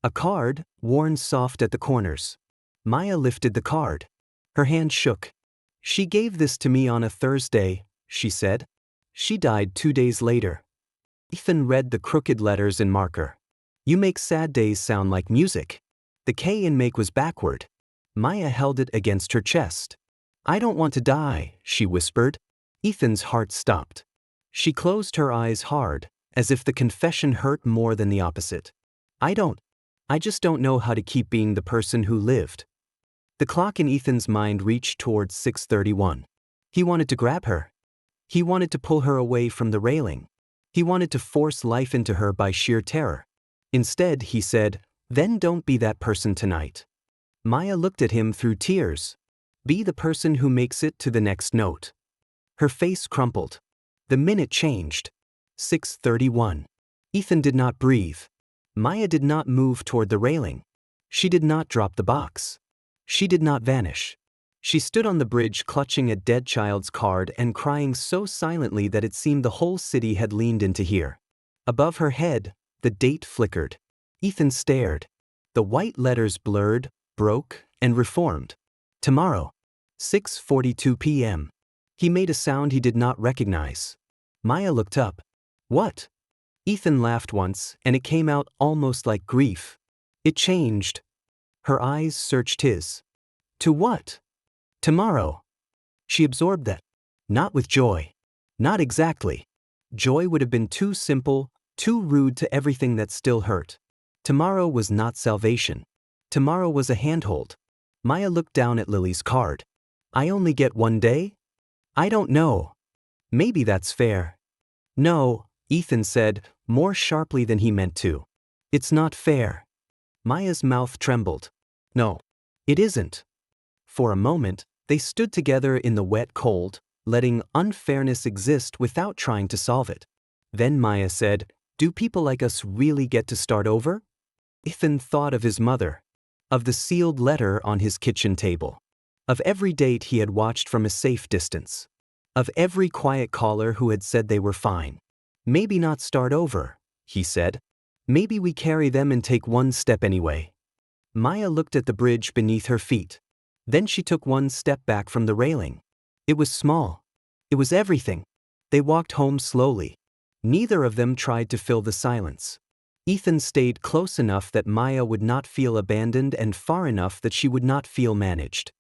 A card, worn soft at the corners. Maya lifted the card. Her hand shook. She gave this to me on a Thursday, she said. She died 2 days later. Ethan read the crooked letters in marker. You make sad days sound like music. The K in make was backward. Maya held it against her chest. I don't want to die, she whispered. Ethan's heart stopped. She closed her eyes hard, as if the confession hurt more than the opposite. I just don't know how to keep being the person who lived. The clock in Ethan's mind reached towards 6:31. He wanted to grab her. He wanted to pull her away from the railing. He wanted to force life into her by sheer terror. Instead, he said, then don't be that person tonight. Maya looked at him through tears. Be the person who makes it to the next note. Her face crumpled. The minute changed. 6:31. Ethan did not breathe. Maya did not move toward the railing. She did not drop the box. She did not vanish. She stood on the bridge clutching a dead child's card and crying so silently that it seemed the whole city had leaned in to hear. Above her head, the date flickered. Ethan stared. The white letters blurred, broke, and reformed. Tomorrow. 6:42 p.m. He made a sound he did not recognize. Maya looked up. What? Ethan laughed once, and it came out almost like grief. It changed. Her eyes searched his. To what? Tomorrow. She absorbed that. Not with joy. Not exactly. Joy would have been too simple, too rude to everything that still hurt. Tomorrow was not salvation. Tomorrow was a handhold. Maya looked down at Lily's card. I only get one day? I don't know. Maybe that's fair. No, Ethan said, more sharply than he meant to. It's not fair. Maya's mouth trembled. No, it isn't. For a moment, they stood together in the wet cold, letting unfairness exist without trying to solve it. Then Maya said, do people like us really get to start over? Ethan thought of his mother, of the sealed letter on his kitchen table, of every date he had watched from a safe distance, of every quiet caller who had said they were fine. Maybe not start over, he said. Maybe we carry them and take one step anyway. Maya looked at the bridge beneath her feet. Then she took one step back from the railing. It was small. It was everything. They walked home slowly. Neither of them tried to fill the silence. Ethan stayed close enough that Maya would not feel abandoned and far enough that she would not feel managed.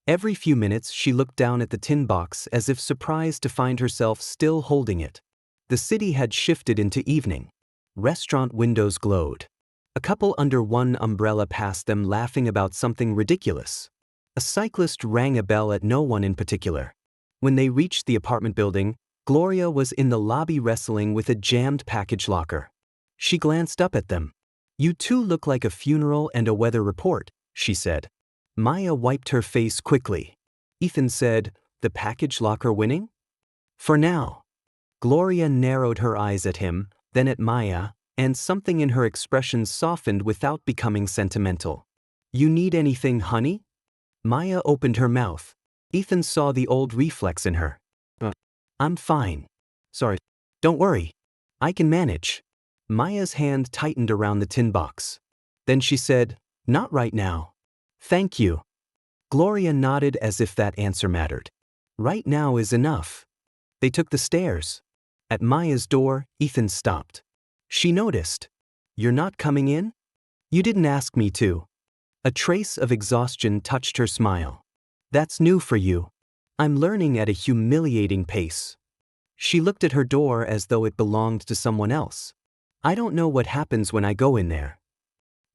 Every few minutes she looked down at the tin box as if surprised to find herself still holding it. The city had shifted into evening. Restaurant windows glowed. A couple under one umbrella passed them laughing about something ridiculous. A cyclist rang a bell at no one in particular. When they reached the apartment building, Gloria was in the lobby wrestling with a jammed package locker. She glanced up at them. You two look like a funeral and a weather report, she said. Maya wiped her face quickly. Ethan said, the package locker winning? For now. Gloria narrowed her eyes at him, then at Maya, and something in her expression softened without becoming sentimental. You need anything, honey? Maya opened her mouth. Ethan saw the old reflex in her. I'm fine. Sorry. Don't worry. I can manage. Maya's hand tightened around the tin box. Then she said, not right now. Thank you. Gloria nodded as if that answer mattered. Right now is enough. They took the stairs. At Maya's door, Ethan stopped. She noticed. You're not coming in? You didn't ask me to. A trace of exhaustion touched her smile. That's new for you. I'm learning at a humiliating pace. She looked at her door as though it belonged to someone else. I don't know what happens when I go in there.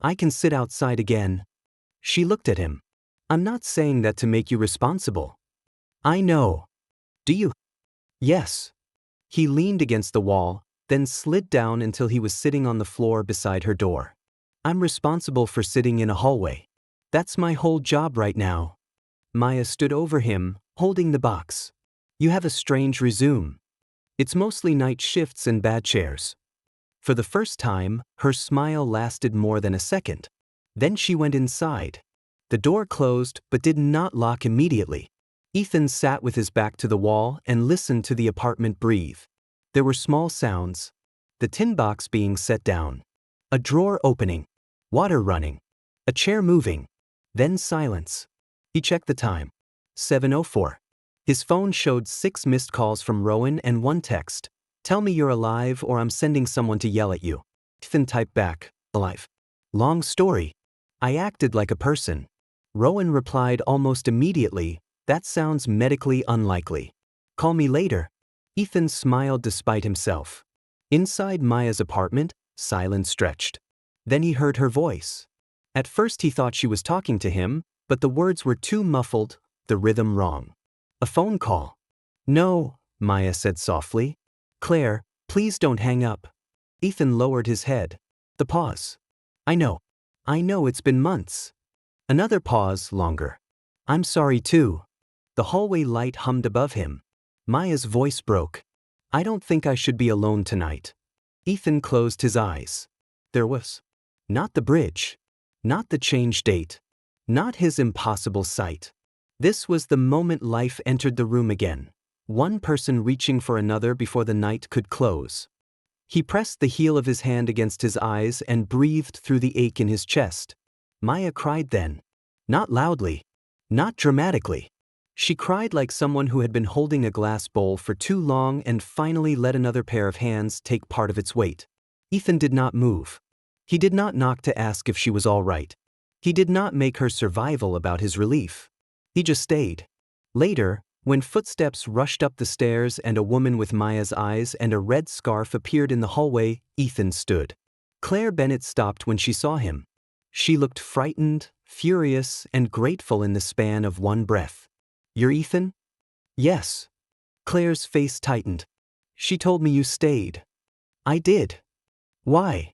I can sit outside again. She looked at him. I'm not saying that to make you responsible. I know. Do you? Yes. He leaned against the wall, then slid down until he was sitting on the floor beside her door. I'm responsible for sitting in a hallway. That's my whole job right now. Maya stood over him, holding the box. You have a strange resume. It's mostly night shifts and bad chairs. For the first time, her smile lasted more than a second. Then she went inside. The door closed but did not lock immediately. Ethan sat with his back to the wall and listened to the apartment breathe. There were small sounds. The tin box being set down. A drawer opening. Water running. A chair moving. Then silence. He checked the time. 7:04. His phone showed 6 missed calls from Rowan and 1 text. Tell me you're alive or I'm sending someone to yell at you. Ethan typed back, alive. Long story. I acted like a person. Rowan replied almost immediately, that sounds medically unlikely. Call me later. Ethan smiled despite himself. Inside Maya's apartment, silence stretched. Then he heard her voice. At first he thought she was talking to him, but the words were too muffled, the rhythm wrong. A phone call. No, Maya said softly. Claire, please don't hang up. Ethan lowered his head. The pause. I know it's been months. Another pause, longer. I'm sorry too. The hallway light hummed above him. Maya's voice broke. I don't think I should be alone tonight. Ethan closed his eyes. There was not the bridge, not the change date, not his impossible sight. This was the moment life entered the room again. One person reaching for another before the night could close. He pressed the heel of his hand against his eyes and breathed through the ache in his chest. Maya cried then. Not loudly. Not dramatically. She cried like someone who had been holding a glass bowl for too long and finally let another pair of hands take part of its weight. Ethan did not move. He did not knock to ask if she was all right. He did not make her survival about his relief. He just stayed. Later, when footsteps rushed up the stairs and a woman with Maya's eyes and a red scarf appeared in the hallway, Ethan stood. Claire Bennett stopped when she saw him. She looked frightened, furious, and grateful in the span of one breath. "You're Ethan?" "Yes." Claire's face tightened. "She told me you stayed." "I did." "Why?"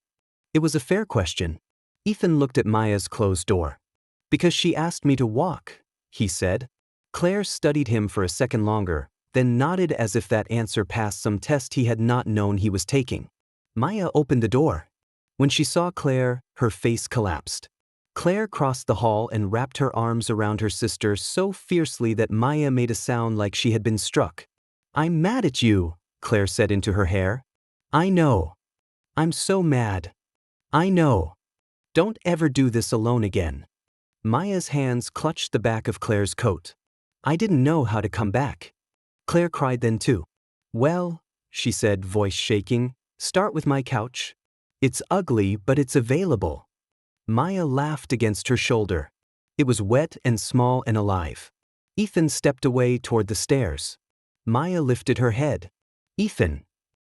It was a fair question. Ethan looked at Maya's closed door. "Because she asked me to walk," he said. Claire studied him for a second longer, then nodded as if that answer passed some test he had not known he was taking. Maya opened the door. When she saw Claire, her face collapsed. Claire crossed the hall and wrapped her arms around her sister so fiercely that Maya made a sound like she had been struck. "I'm mad at you," Claire said into her hair. "I know. I'm so mad. I know. Don't ever do this alone again." Maya's hands clutched the back of Claire's coat. "I didn't know how to come back." Claire cried then too. "Well," she said, voice shaking, "start with my couch. It's ugly, but it's available." Maya laughed against her shoulder. It was wet and small and alive. Ethan stepped away toward the stairs. Maya lifted her head. "Ethan."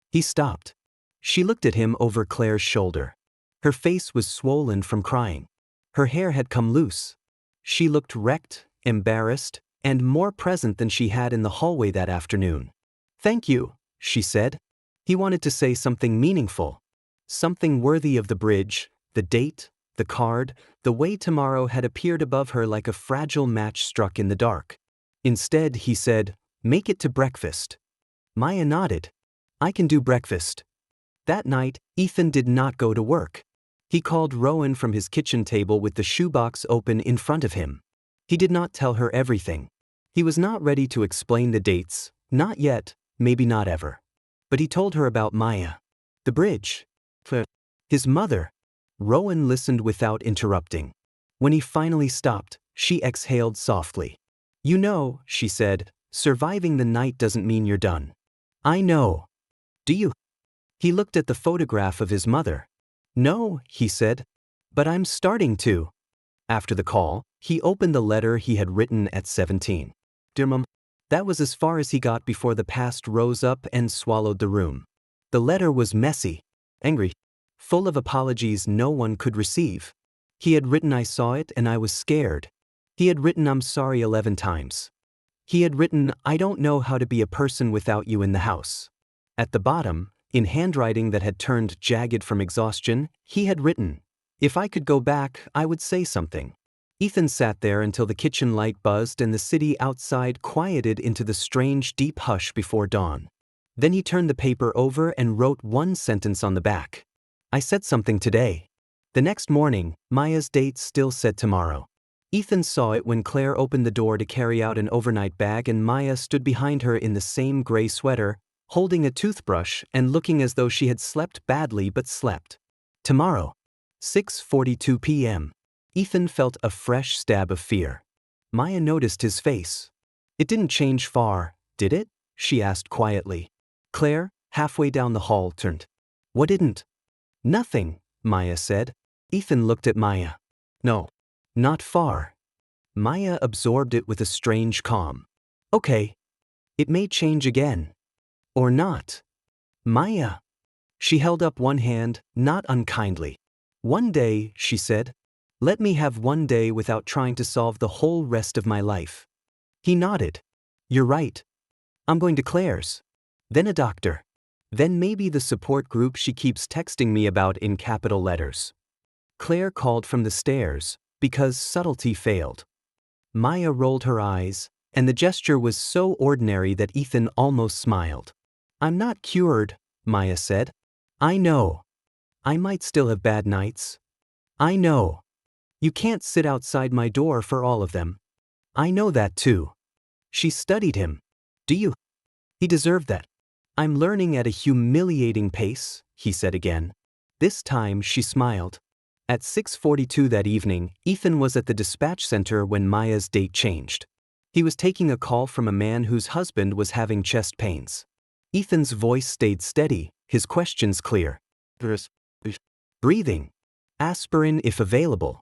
He stopped. She looked at him over Claire's shoulder. Her face was swollen from crying. Her hair had come loose. She looked wrecked, embarrassed, and more present than she had in the hallway that afternoon. "Thank you," she said. He wanted to say something meaningful. Something worthy of the bridge, the date, the card, the way tomorrow had appeared above her like a fragile match struck in the dark. Instead, he said, "Make it to breakfast." Maya nodded. "I can do breakfast." That night, Ethan did not go to work. He called Rowan from his kitchen table with the shoebox open in front of him. He did not tell her everything. He was not ready to explain the dates, not yet, maybe not ever. But he told her about Maya. The bridge. His mother. Rowan listened without interrupting. When he finally stopped, she exhaled softly. "You know," she said, "surviving the night doesn't mean you're done." "I know." "Do you?" He looked at the photograph of his mother. "No," he said, "but I'm starting to." After the call, he opened the letter he had written at 17. "Dear Mom." That was as far as he got before the past rose up and swallowed the room. The letter was messy, angry, full of apologies no one could receive. He had written, "I saw it and I was scared." He had written, "I'm sorry" 11 times. He had written, "I don't know how to be a person without you in the house." At the bottom, in handwriting that had turned jagged from exhaustion, he had written, "If I could go back, I would say something." Ethan sat there until the kitchen light buzzed and the city outside quieted into the strange deep hush before dawn. Then he turned the paper over and wrote one sentence on the back. "I said something today." The next morning, Maya's date still said tomorrow. Ethan saw it when Claire opened the door to carry out an overnight bag and Maya stood behind her in the same gray sweater, holding a toothbrush and looking as though she had slept badly but slept. Tomorrow. 6:42 p.m. Ethan felt a fresh stab of fear. Maya noticed his face. "It didn't change far, did it?" she asked quietly. Claire, halfway down the hall, turned. "What didn't?" "Nothing," Maya said. Ethan looked at Maya. "No. Not far." Maya absorbed it with a strange calm. "Okay. It may change again. Or not." "Maya." She held up one hand, not unkindly. "One day," she said. "Let me have one day without trying to solve the whole rest of my life." He nodded. "You're right. I'm going to Claire's. Then a doctor. Then maybe the support group she keeps texting me about in capital letters." Claire called from the stairs, because subtlety failed. Maya rolled her eyes, and the gesture was so ordinary that Ethan almost smiled. "I'm not cured," Maya said. "I know. I might still have bad nights. I know. You can't sit outside my door for all of them. I know that too." She studied him. "Do you?" He deserved that. "I'm learning at a humiliating pace," he said again. This time she smiled. At 6:42 that evening, Ethan was at the dispatch center when Maya's date changed. He was taking a call from a man whose husband was having chest pains. Ethan's voice stayed steady, his questions clear. Breathing. Aspirin if available.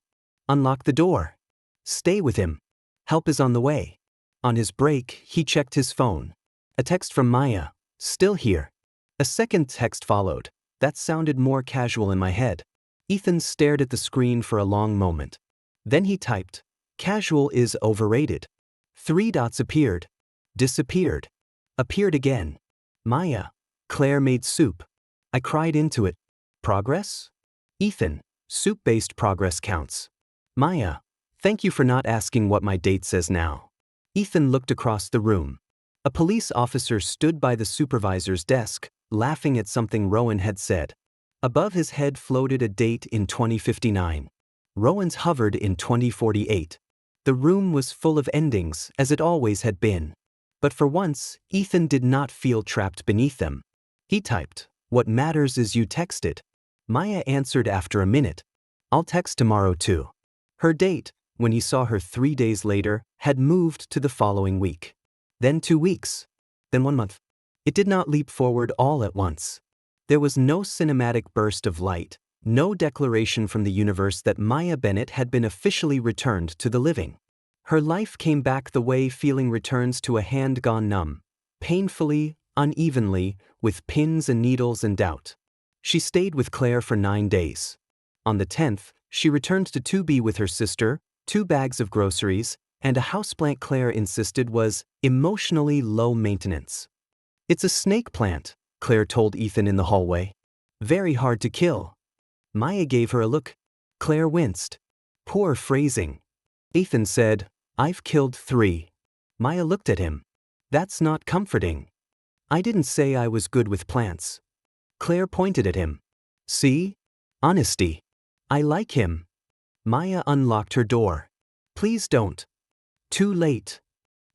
Unlock the door. Stay with him. Help is on the way. On his break, he checked his phone. A text from Maya. Still here. A second text followed. That sounded more casual in my head. Ethan stared at the screen for a long moment. Then he typed, "Casual is overrated." 3 dots appeared. Disappeared. Appeared again. Maya. Claire made soup. I cried into it. Progress? Ethan. Soup-based progress counts. Maya. Thank you for not asking what my date says now. Ethan looked across the room. A police officer stood by the supervisor's desk, laughing at something Rowan had said. Above his head floated a date in 2059. Rowan's hovered in 2048. The room was full of endings, as it always had been. But for once, Ethan did not feel trapped beneath them. He typed, "What matters is you texted." Maya answered after a minute, "I'll text tomorrow too." Her date, when he saw her 3 days later, had moved to the following week. Then 2 weeks. Then 1 month. It did not leap forward all at once. There was no cinematic burst of light, no declaration from the universe that Maya Bennett had been officially returned to the living. Her life came back the way feeling returns to a hand gone numb, painfully, unevenly, with pins and needles and doubt. She stayed with Claire for 9 days. On the 10th, she returned to 2B with her sister, 2 bags of groceries, and a houseplant Claire insisted was emotionally low maintenance. "It's a snake plant," Claire told Ethan in the hallway. "Very hard to kill." Maya gave her a look. Claire winced. "Poor phrasing." Ethan said, "I've killed 3. Maya looked at him. "That's not comforting." "I didn't say I was good with plants." Claire pointed at him. "See? Honesty. I like him." Maya unlocked her door. "Please don't." Too late.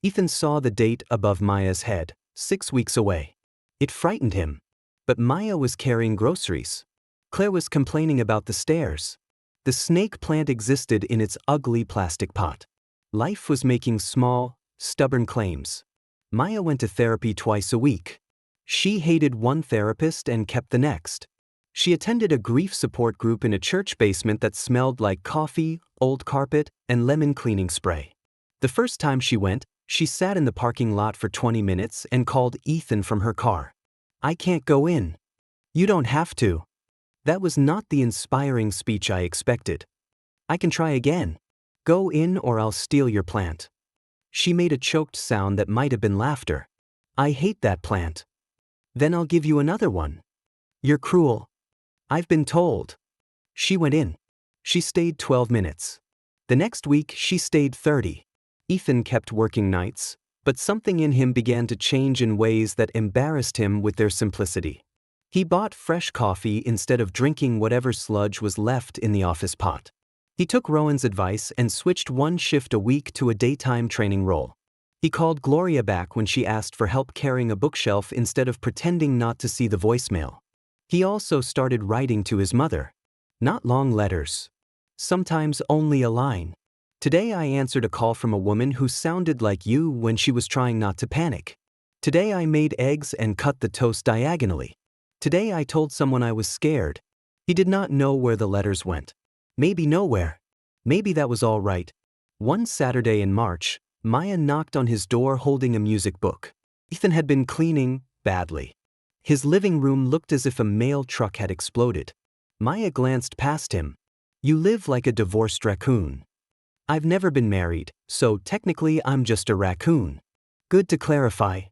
Ethan saw the date above Maya's head, 6 weeks away. It frightened him. But Maya was carrying groceries. Claire was complaining about the stairs. The snake plant existed in its ugly plastic pot. Life was making small, stubborn claims. Maya went to therapy twice a week. She hated one therapist and kept the next. She attended a grief support group in a church basement that smelled like coffee, old carpet, and lemon cleaning spray. The first time she went, she sat in the parking lot for 20 minutes and called Ethan from her car. "I can't go in." "You don't have to." That was not the inspiring speech I expected. "I can try again." "Go in or I'll steal your plant." She made a choked sound that might have been laughter. "I hate that plant." "Then I'll give you another one." "You're cruel." "I've been told." She went in. She stayed 12 minutes. The next week she stayed 30. Ethan kept working nights, but something in him began to change in ways that embarrassed him with their simplicity. He bought fresh coffee instead of drinking whatever sludge was left in the office pot. He took Rowan's advice and switched 1 shift a week to a daytime training role. He called Gloria back when she asked for help carrying a bookshelf instead of pretending not to see the voicemail. He also started writing to his mother. Not long letters. Sometimes only a line. "Today I answered a call from a woman who sounded like you when she was trying not to panic. Today I made eggs and cut the toast diagonally. Today I told someone I was scared." He did not know where the letters went. Maybe nowhere. Maybe that was all right. One Saturday in March, Maya knocked on his door holding a music book. Ethan had been cleaning, badly. His living room looked as if a mail truck had exploded. Maya glanced past him. "You live like a divorced raccoon." "I've never been married, so technically I'm just a raccoon." "Good to clarify."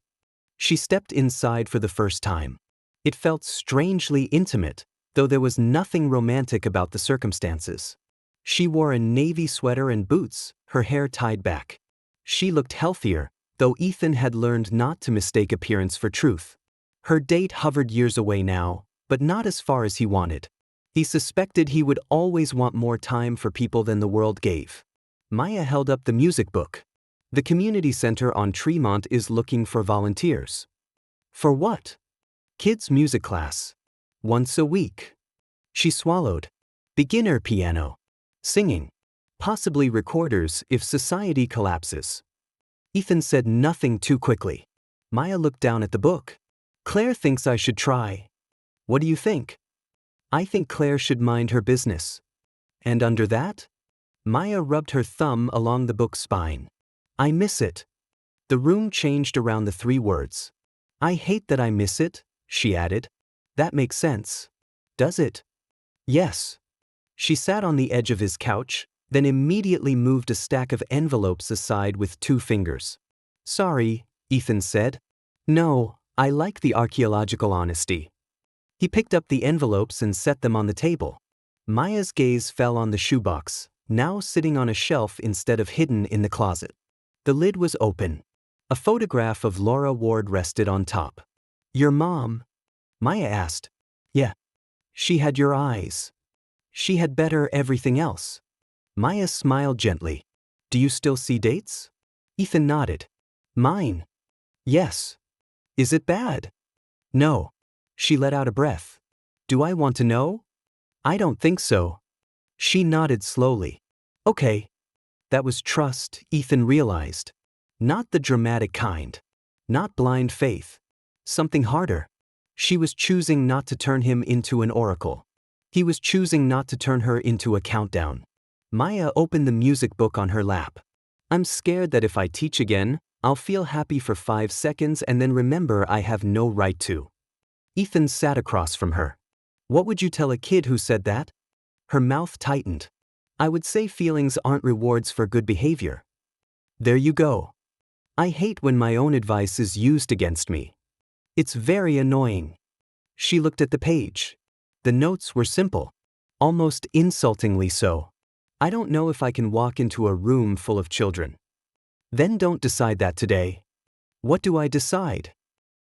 She stepped inside for the first time. It felt strangely intimate, though there was nothing romantic about the circumstances. She wore a navy sweater and boots, her hair tied back. She looked healthier, though Ethan had learned not to mistake appearance for truth. Her date hovered years away now, but not as far as he wanted. He suspected he would always want more time for people than the world gave. Maya held up the music book. "The community center on Tremont is looking for volunteers." "For what?" "Kids' music class. Once a week." She swallowed. "Beginner piano. Singing. Possibly recorders if society collapses." Ethan said nothing too quickly. Maya looked down at the book. Claire thinks I should try. What do you think? I think Claire should mind her business. And under that? Maya rubbed her thumb along the book's spine. I miss it. The room changed around the 3 words. I hate that I miss it, she added. That makes sense. Does it? Yes. She sat on the edge of his couch, then immediately moved a stack of envelopes aside with 2 fingers. Sorry, Ethan said. No, I like the archaeological honesty. He picked up the envelopes and set them on the table. Maya's gaze fell on the shoebox, now sitting on a shelf instead of hidden in the closet. The lid was open. A photograph of Laura Ward rested on top. Your mom? Maya asked. Yeah. She had your eyes. She had better everything else. Maya smiled gently. Do you still see dates? Ethan nodded. Mine? Yes. Is it bad? No. She let out a breath. Do I want to know? I don't think so. She nodded slowly. Okay. That was trust, Ethan realized. Not the dramatic kind. Not blind faith. Something harder. She was choosing not to turn him into an oracle. He was choosing not to turn her into a countdown. Maya opened the music book on her lap. I'm scared that if I teach again, I'll feel happy for 5 seconds and then remember I have no right to. Ethan sat across from her. What would you tell a kid who said that? Her mouth tightened. I would say feelings aren't rewards for good behavior. There you go. I hate when my own advice is used against me. It's very annoying. She looked at the page. The notes were simple. Almost insultingly so. I don't know if I can walk into a room full of children. Then don't decide that today. What do I decide?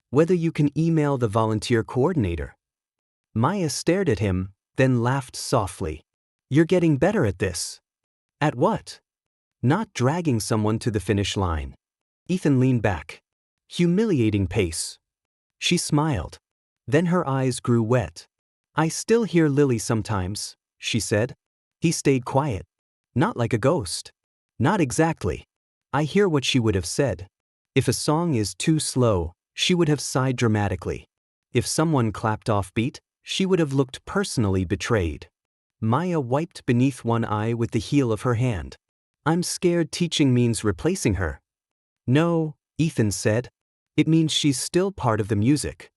Whether you can email the volunteer coordinator. Maya stared at him, then laughed softly. You're getting better at this. At what? Not dragging someone to the finish line. Ethan leaned back. Humiliating pace. She smiled. Then her eyes grew wet. I still hear Lily sometimes, she said. He stayed quiet. Not like a ghost. Not exactly. I hear what she would have said. If a song is too slow, she would have sighed dramatically. If someone clapped offbeat, she would have looked personally betrayed. Maya wiped beneath one eye with the heel of her hand. I'm scared teaching means replacing her. No, Ethan said. It means she's still part of the music.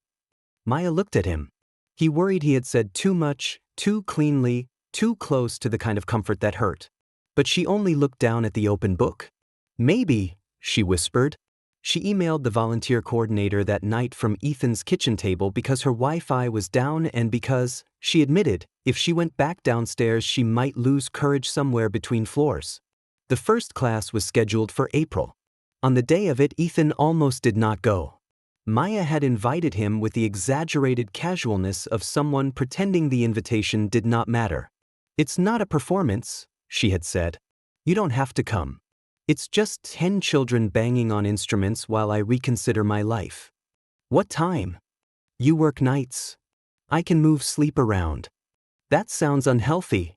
Maya looked at him. He worried he had said too much, too cleanly, too close to the kind of comfort that hurt. But she only looked down at the open book. Maybe, she whispered. She emailed the volunteer coordinator that night from Ethan's kitchen table because her Wi-Fi was down and because, she admitted, if she went back downstairs she might lose courage somewhere between floors. The first class was scheduled for April. On the day of it, Ethan almost did not go. Maya had invited him with the exaggerated casualness of someone pretending the invitation did not matter. It's not a performance, she had said. You don't have to come. It's just 10 children banging on instruments while I reconsider my life. What time? You work nights. I can move sleep around. That sounds unhealthy.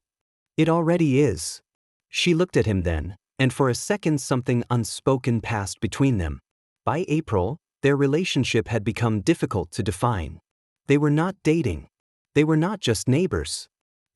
It already is. She looked at him then, and for a second something unspoken passed between them. By April, their relationship had become difficult to define. They were not dating. They were not just neighbors.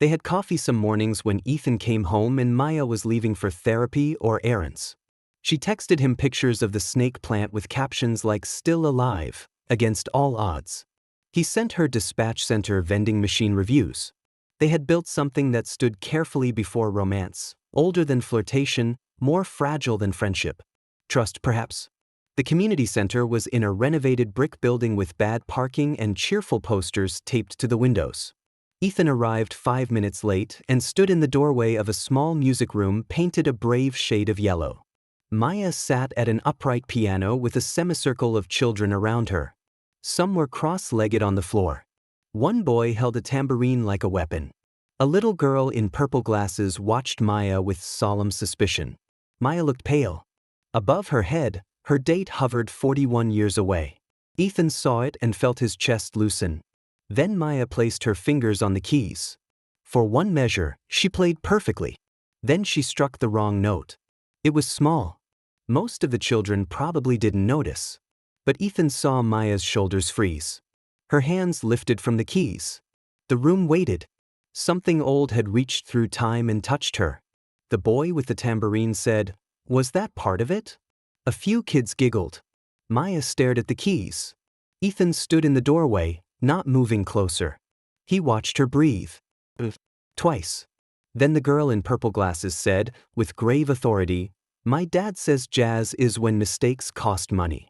They had coffee some mornings when Ethan came home and Maya was leaving for therapy or errands. She texted him pictures of the snake plant with captions like "still alive," against all odds. He sent her dispatch center vending machine reviews. They had built something that stood carefully before romance, older than flirtation, more fragile than friendship. Trust, perhaps? The community center was in a renovated brick building with bad parking and cheerful posters taped to the windows. Ethan arrived 5 minutes late and stood in the doorway of a small music room painted a brave shade of yellow. Maya sat at an upright piano with a semicircle of children around her. Some were cross-legged on the floor. One boy held a tambourine like a weapon. A little girl in purple glasses watched Maya with solemn suspicion. Maya looked pale. Above her head, her date hovered 41 years away. Ethan saw it and felt his chest loosen. Then Maya placed her fingers on the keys. For one measure, she played perfectly. Then she struck the wrong note. It was small. Most of the children probably didn't notice. But Ethan saw Maya's shoulders freeze. Her hands lifted from the keys. The room waited. Something old had reached through time and touched her. The boy with the tambourine said, "Was that part of it?" A few kids giggled. Maya stared at the keys. Ethan stood in the doorway, not moving closer. He watched her breathe. Twice. Then the girl in purple glasses said, with grave authority, "My dad says jazz is when mistakes cost money."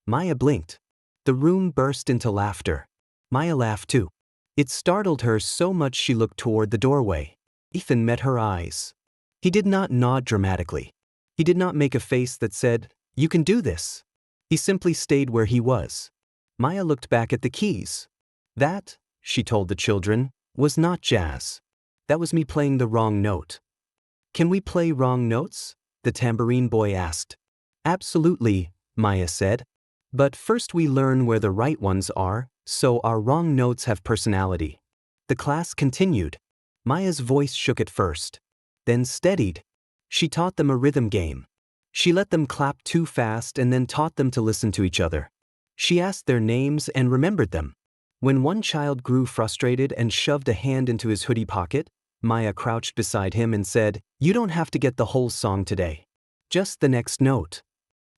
Maya blinked. The room burst into laughter. Maya laughed too. It startled her so much she looked toward the doorway. Ethan met her eyes. He did not nod dramatically. He did not make a face that said, "You can do this." He simply stayed where he was. Maya looked back at the keys. "That," she told the children, "was not jazz. That was me playing the wrong note." "Can we play wrong notes?" the tambourine boy asked. "Absolutely," Maya said. "But first we learn where the right ones are, so our wrong notes have personality." The class continued. Maya's voice shook at first, then steadied. She taught them a rhythm game. She let them clap too fast and then taught them to listen to each other. She asked their names and remembered them. When one child grew frustrated and shoved a hand into his hoodie pocket, Maya crouched beside him and said, "You don't have to get the whole song today. Just the next note."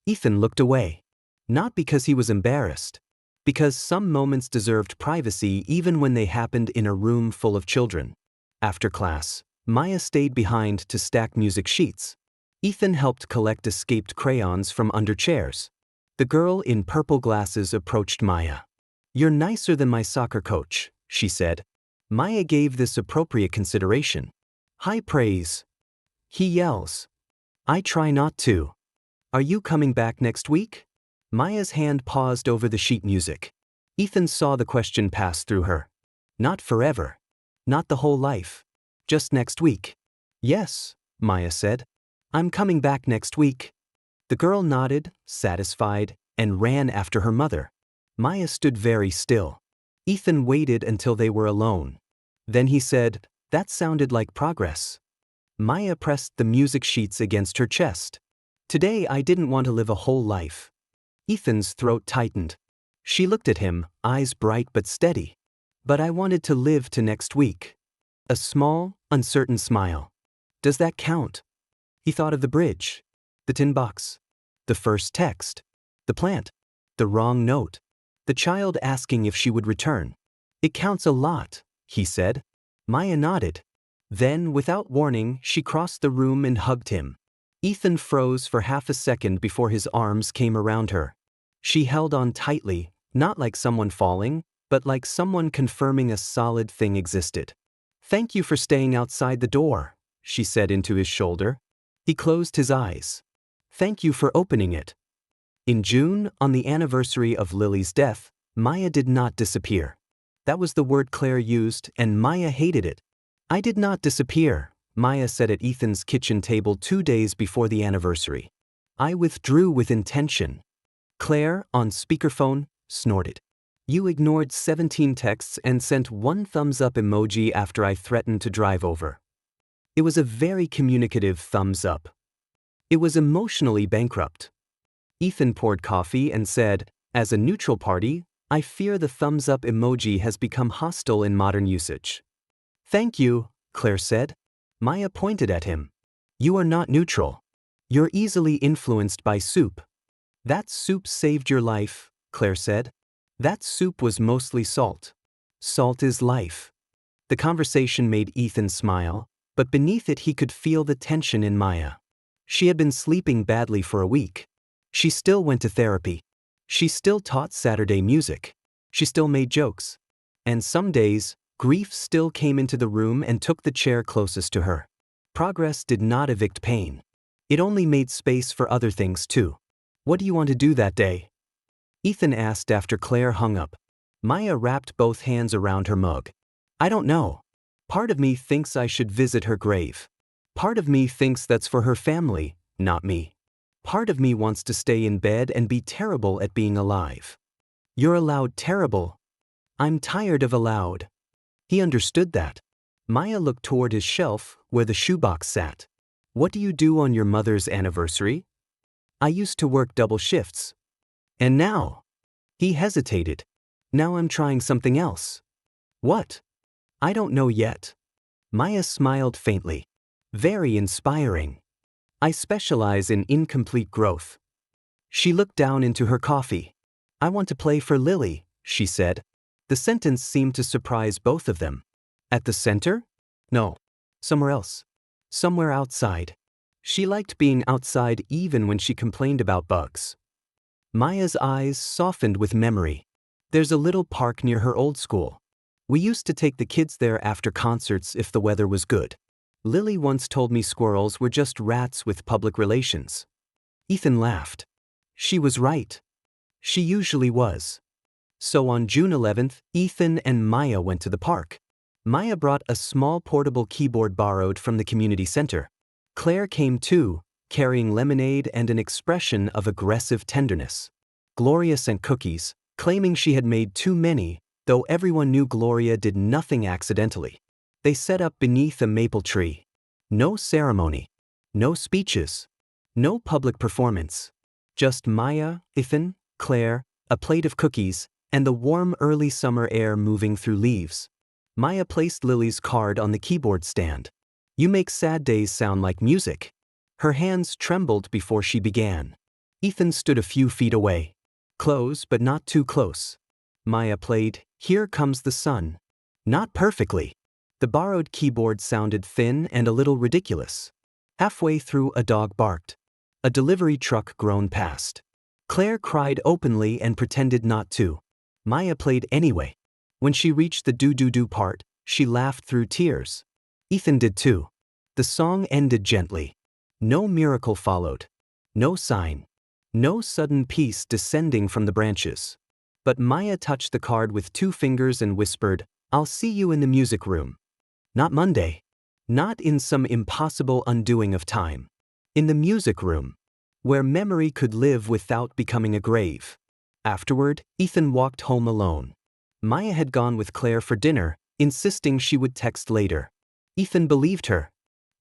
Ethan looked away. Not because he was embarrassed. Because some moments deserved privacy even when they happened in a room full of children. After class, Maya stayed behind to stack music sheets. Ethan helped collect escaped crayons from under chairs. The girl in purple glasses approached Maya. "You're nicer than my soccer coach," she said. Maya gave this appropriate consideration. "High praise." He yells. "I try not to." "Are you coming back next week?" Maya's hand paused over the sheet music. Ethan saw the question pass through her. "Not forever. Not the whole life. Just next week." "Yes," Maya said. "I'm coming back next week." The girl nodded, satisfied, and ran after her mother. Maya stood very still. Ethan waited until they were alone. Then he said, "That sounded like progress." Maya pressed the music sheets against her chest. "Today I didn't want to live a whole life." Ethan's throat tightened. She looked at him, eyes bright but steady. "But I wanted to live to next week." A small, uncertain smile. "Does that count?" He thought of the bridge, the tin box, the first text, the plant, the wrong note, the child asking if she would return. "It counts a lot," he said. Maya nodded. Then, without warning, she crossed the room and hugged him. Ethan froze for half a second before his arms came around her. She held on tightly, not like someone falling, but like someone confirming a solid thing existed. "Thank you for staying outside the door," she said into his shoulder. He closed his eyes. "Thank you for opening it." In June, on the anniversary of Lily's death, Maya did not disappear. That was the word Claire used, and Maya hated it. "I did not disappear," Maya said at Ethan's kitchen table 2 days before the anniversary. "I withdrew with intention." Claire, on speakerphone, snorted. "You ignored 17 texts and sent one thumbs-up emoji after I threatened to drive over." It was a very communicative thumbs-up. It was emotionally bankrupt. Ethan poured coffee and said, "As a neutral party, I fear the thumbs-up emoji has become hostile in modern usage." "Thank you," Claire said. Maya pointed at him. "You are not neutral. You're easily influenced by soup." "That soup saved your life," Claire said. "That soup was mostly salt. Salt is life." The conversation made Ethan smile, but beneath it he could feel the tension in Maya. She had been sleeping badly for a week. She still went to therapy. She still taught Saturday music. She still made jokes. And some days, grief still came into the room and took the chair closest to her. Progress did not evict pain. It only made space for other things too. "What do you want to do that day?" Ethan asked after Claire hung up. Maya wrapped both hands around her mug. "I don't know. Part of me thinks I should visit her grave. Part of me thinks that's for her family, not me. Part of me wants to stay in bed and be terrible at being alive." "You're allowed terrible." "I'm tired of allowed." He understood that. Maya looked toward his shelf, where the shoebox sat. "What do you do on your mother's anniversary?" I used to work double shifts. And now? He hesitated. Now I'm trying something else. What? I don't know yet. Maya smiled faintly. Very inspiring. I specialize in incomplete growth. She looked down into her coffee. I want to play for Lily, she said. The sentence seemed to surprise both of them. At the center? No. Somewhere else. Somewhere outside. She liked being outside even when she complained about bugs. Maya's eyes softened with memory. There's a little park near her old school. We used to take the kids there after concerts if the weather was good. Lily once told me squirrels were just rats with public relations. Ethan laughed. She was right. She usually was. So on June 11th, Ethan and Maya went to the park. Maya brought a small portable keyboard borrowed from the community center. Claire came too, carrying lemonade and an expression of aggressive tenderness. Gloria sent cookies, claiming she had made too many, though everyone knew Gloria did nothing accidentally. They set up beneath a maple tree. No ceremony. No speeches. No public performance. Just Maya, Ethan, Claire, a plate of cookies, and the warm early summer air moving through leaves. Maya placed Lily's card on the keyboard stand. You make sad days sound like music. Her hands trembled before she began. Ethan stood a few feet away. Close but not too close. Maya played, Here Comes the Sun. Not perfectly. The borrowed keyboard sounded thin and a little ridiculous. Halfway through, a dog barked. A delivery truck groaned past. Claire cried openly and pretended not to. Maya played anyway. When she reached the do-do-do part, she laughed through tears. Ethan did too. The song ended gently. No miracle followed. No sign. No sudden peace descending from the branches. But Maya touched the card with 2 fingers and whispered, I'll see you in the music room. Not Monday. Not in some impossible undoing of time. In the music room. Where memory could live without becoming a grave. Afterward, Ethan walked home alone. Maya had gone with Claire for dinner, insisting she would text later. Ethan believed her.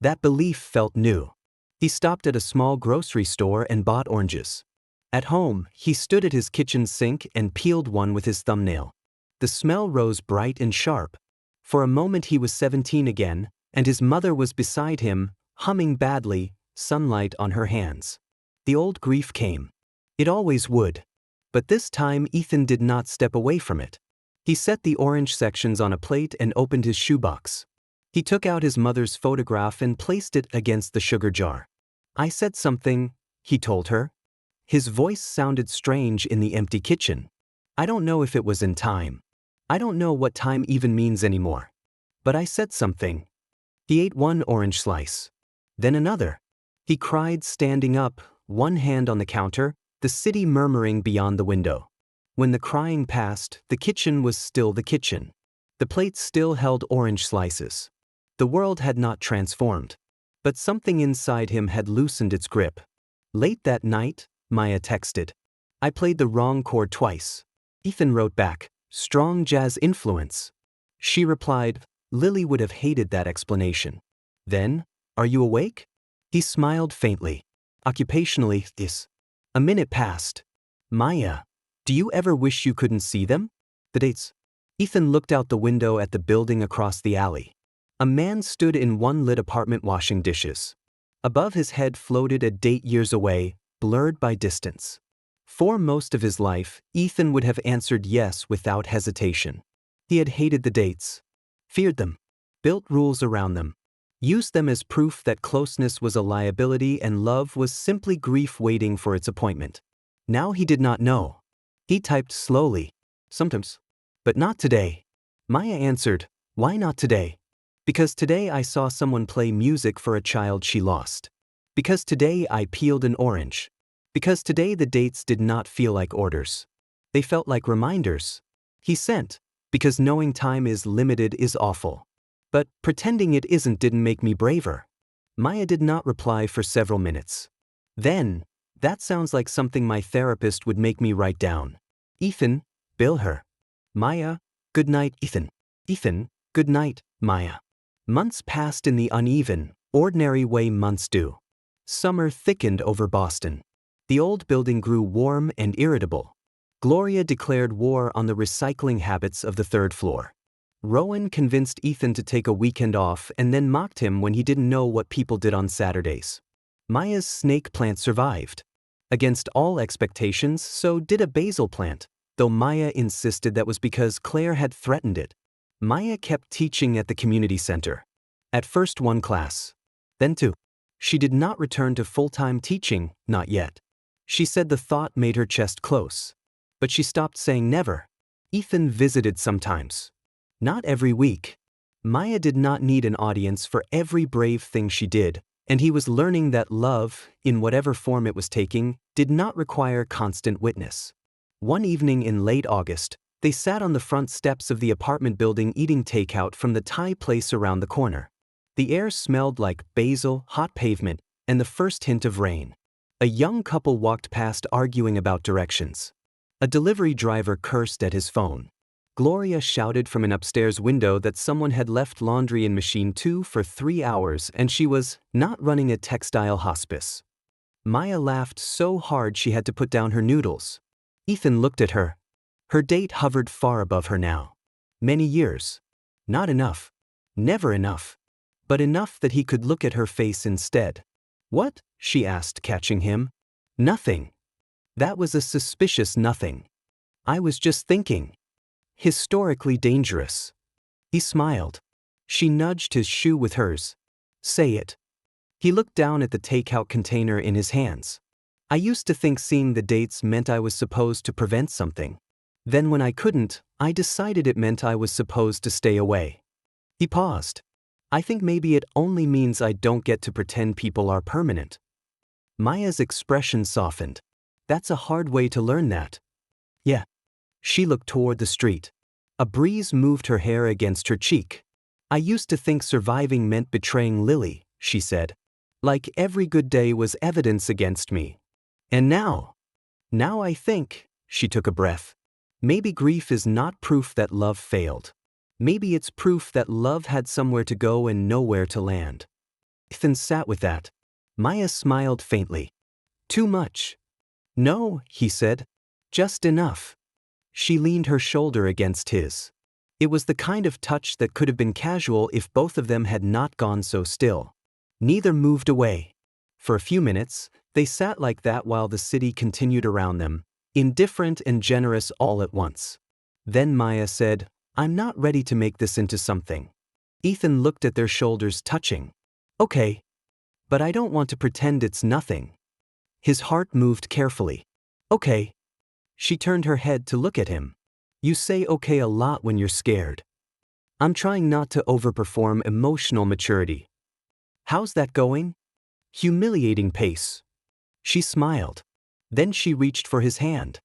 That belief felt new. He stopped at a small grocery store and bought oranges. At home, he stood at his kitchen sink and peeled one with his thumbnail. The smell rose bright and sharp. For a moment he was 17 again, and his mother was beside him, humming badly, sunlight on her hands. The old grief came. It always would. But this time Ethan did not step away from it. He set the orange sections on a plate and opened his shoebox. He took out his mother's photograph and placed it against the sugar jar. I said something, he told her. His voice sounded strange in the empty kitchen. I don't know if it was in time. I don't know what time even means anymore. But I said something. He ate one orange slice. Then another. He cried standing up, one hand on the counter, the city murmuring beyond the window. When the crying passed, the kitchen was still the kitchen. The plate still held orange slices. The world had not transformed. But something inside him had loosened its grip. Late that night, Maya texted. I played the wrong chord twice. Ethan wrote back, strong jazz influence. She replied, Lily would have hated that explanation. Then, are you awake? He smiled faintly. Occupationally, this. A minute passed. Maya, do you ever wish you couldn't see them? The dates. Ethan looked out the window at the building across the alley. A man stood in one lit apartment washing dishes. Above his head floated a date years away, blurred by distance. For most of his life, Ethan would have answered yes without hesitation. He had hated the dates, feared them, built rules around them, used them as proof that closeness was a liability and love was simply grief waiting for its appointment. Now he did not know. He typed slowly, sometimes, but not today. Maya answered, why not today? Because today I saw someone play music for a child she lost. Because today I peeled an orange. Because today the dates did not feel like orders. They felt like reminders. He sent, because knowing time is limited is awful. But pretending it isn't didn't make me braver. Maya did not reply for several minutes. Then, that sounds like something my therapist would make me write down. Ethan, bill her. Maya, good night, Ethan. Ethan, good night, Maya. Months passed in the uneven, ordinary way months do. Summer thickened over Boston. The old building grew warm and irritable. Gloria declared war on the recycling habits of the third floor. Rowan convinced Ethan to take a weekend off and then mocked him when he didn't know what people did on Saturdays. Maya's snake plant survived. Against all expectations, so did a basil plant, though Maya insisted that was because Claire had threatened it. Maya kept teaching at the community center. At first 1 class, then 2. She did not return to full-time teaching, not yet. She said the thought made her chest close. But she stopped saying never. Ethan visited sometimes. Not every week. Maya did not need an audience for every brave thing she did, and he was learning that love, in whatever form it was taking, did not require constant witness. One evening in late August, they sat on the front steps of the apartment building eating takeout from the Thai place around the corner. The air smelled like basil, hot pavement, and the first hint of rain. A young couple walked past arguing about directions. A delivery driver cursed at his phone. Gloria shouted from an upstairs window that someone had left laundry in machine 2 for 3 hours and she was not running a textile hospice. Maya laughed so hard she had to put down her noodles. Ethan looked at her. Her date hovered far above her now. Many years. Not enough. Never enough. But enough that he could look at her face instead. What? She asked, catching him. Nothing. That was a suspicious nothing. I was just thinking. Historically dangerous. He smiled. She nudged his shoe with hers. Say it. He looked down at the takeout container in his hands. I used to think seeing the dates meant I was supposed to prevent something. Then when I couldn't, I decided it meant I was supposed to stay away. He paused. I think maybe it only means I don't get to pretend people are permanent. Maya's expression softened. That's a hard way to learn that. Yeah. She looked toward the street. A breeze moved her hair against her cheek. I used to think surviving meant betraying Lily, she said. Like every good day was evidence against me. And now I think, she took a breath. Maybe grief is not proof that love failed. Maybe it's proof that love had somewhere to go and nowhere to land. Ethan sat with that. Maya smiled faintly. Too much. No, he said. Just enough. She leaned her shoulder against his. It was the kind of touch that could have been casual if both of them had not gone so still. Neither moved away. For a few minutes, they sat like that while the city continued around them, indifferent and generous all at once. Then Maya said, I'm not ready to make this into something. Ethan looked at their shoulders touching. Okay. But I don't want to pretend it's nothing. His heart moved carefully. Okay. She turned her head to look at him. You say okay a lot when you're scared. I'm trying not to overperform emotional maturity. How's that going? Humiliating pace. She smiled. Then she reached for his hand.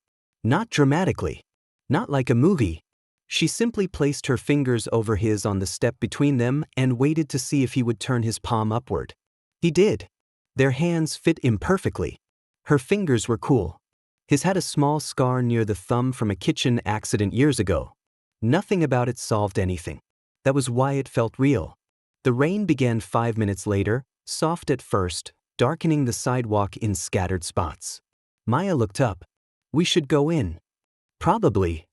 Not dramatically. Not like a movie. She simply placed her fingers over his on the step between them and waited to see if he would turn his palm upward. He did. Their hands fit imperfectly. Her fingers were cool. His had a small scar near the thumb from a kitchen accident years ago. Nothing about it solved anything. That was why it felt real. The rain began 5 minutes later, soft at first, darkening the sidewalk in scattered spots. Maya looked up. We should go in. Probably.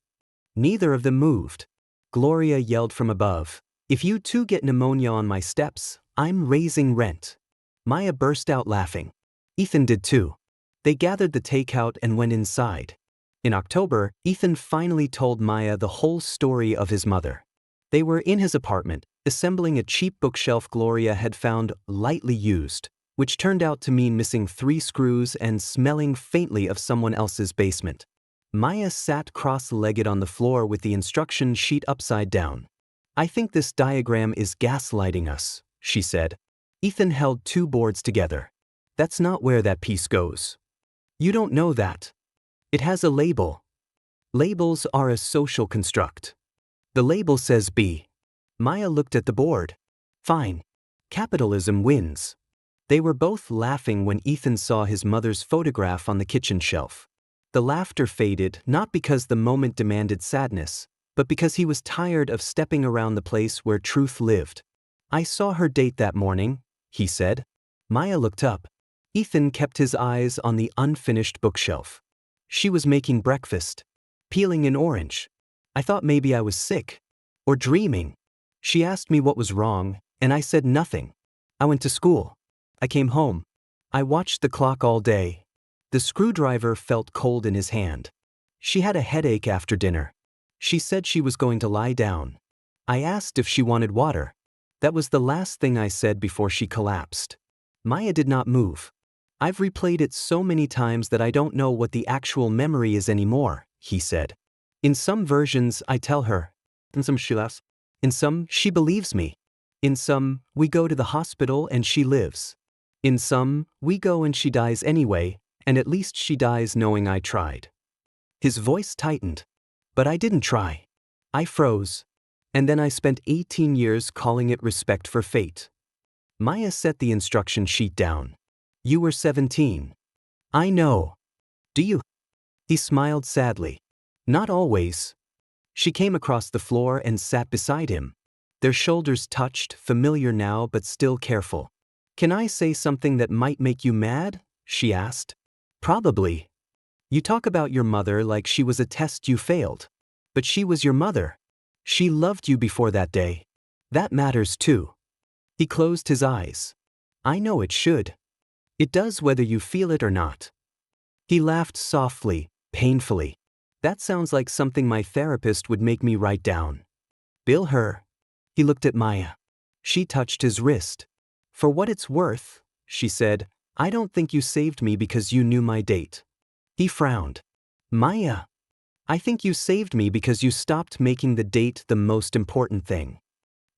Neither of them moved. Gloria yelled from above. If you two get pneumonia on my steps, I'm raising rent. Maya burst out laughing. Ethan did too. They gathered the takeout and went inside. In October, Ethan finally told Maya the whole story of his mother. They were in his apartment, assembling a cheap bookshelf Gloria had found lightly used, which turned out to mean missing 3 screws and smelling faintly of someone else's basement. Maya sat cross-legged on the floor with the instruction sheet upside down. I think this diagram is gaslighting us, she said. Ethan held 2 boards together. That's not where that piece goes. You don't know that. It has a label. Labels are a social construct. The label says B. Maya looked at the board. Fine. Capitalism wins. They were both laughing when Ethan saw his mother's photograph on the kitchen shelf. The laughter faded not because the moment demanded sadness, but because he was tired of stepping around the place where truth lived. I saw her date that morning, he said. Maya looked up. Ethan kept his eyes on the unfinished bookshelf. She was making breakfast, peeling an orange. I thought maybe I was sick. Or dreaming. She asked me what was wrong, and I said nothing. I went to school. I came home. I watched the clock all day. The screwdriver felt cold in his hand. She had a headache after dinner. She said she was going to lie down. I asked if she wanted water. That was the last thing I said before she collapsed. Maya did not move. I've replayed it so many times that I don't know what the actual memory is anymore, he said. In some versions, I tell her. In some, she laughs. In some, she believes me. In some, we go to the hospital and she lives. In some, we go and she dies anyway, and at least she dies knowing I tried. His voice tightened. But I didn't try. I froze. And then I spent 18 years calling it respect for fate. Maya set the instruction sheet down. You were 17. I know. Do you? He smiled sadly. Not always. She came across the floor and sat beside him. Their shoulders touched, familiar now but still careful. Can I say something that might make you mad? She asked. Probably. You talk about your mother like she was a test you failed. But she was your mother. She loved you before that day. That matters too. He closed his eyes. I know it should. It does whether you feel it or not. He laughed softly, painfully. That sounds like something my therapist would make me write down. Bill her. He looked at Maya. She touched his wrist. For what it's worth, she said, I don't think you saved me because you knew my date. He frowned. Maya, I think you saved me because you stopped making the date the most important thing.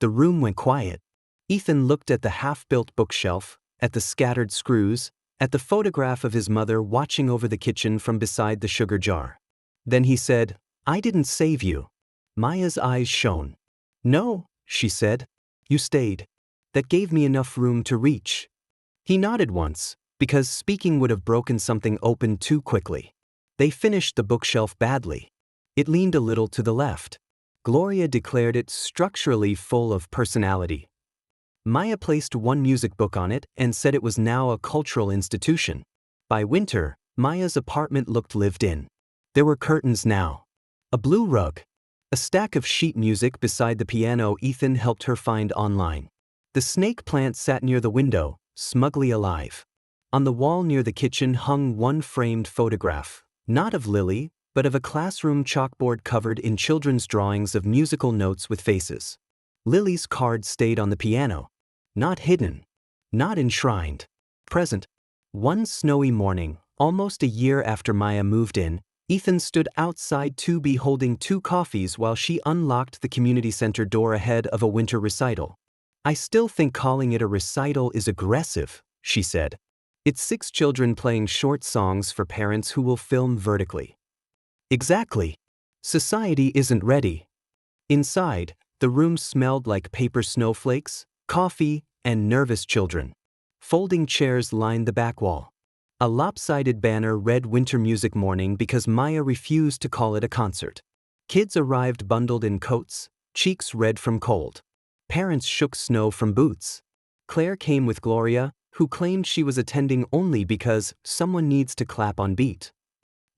The room went quiet. Ethan looked at the half-built bookshelf, at the scattered screws, at the photograph of his mother watching over the kitchen from beside the sugar jar. Then he said, I didn't save you. Maya's eyes shone. No, she said. You stayed. That gave me enough room to reach. He nodded once, because speaking would have broken something open too quickly. They finished the bookshelf badly. It leaned a little to the left. Gloria declared it structurally full of personality. Maya placed one music book on it and said it was now a cultural institution. By winter, Maya's apartment looked lived in. There were curtains now. A blue rug. A stack of sheet music beside the piano Ethan helped her find online. The snake plant sat near the window, smugly alive. On the wall near the kitchen hung one framed photograph, not of Lily, but of a classroom chalkboard covered in children's drawings of musical notes with faces. Lily's card stayed on the piano. Not hidden. Not enshrined. Present. One snowy morning, almost a year after Maya moved in, Ethan stood outside to be holding 2 coffees while she unlocked the community center door ahead of a winter recital. I still think calling it a recital is aggressive, she said. It's 6 children playing short songs for parents who will film vertically. Exactly. Society isn't ready. Inside, the room smelled like paper snowflakes, coffee, and nervous children. Folding chairs lined the back wall. A lopsided banner read Winter Music Morning because Maya refused to call it a concert. Kids arrived bundled in coats, cheeks red from cold. Parents shook snow from boots. Claire came with Gloria, who claimed she was attending only because someone needs to clap on beat.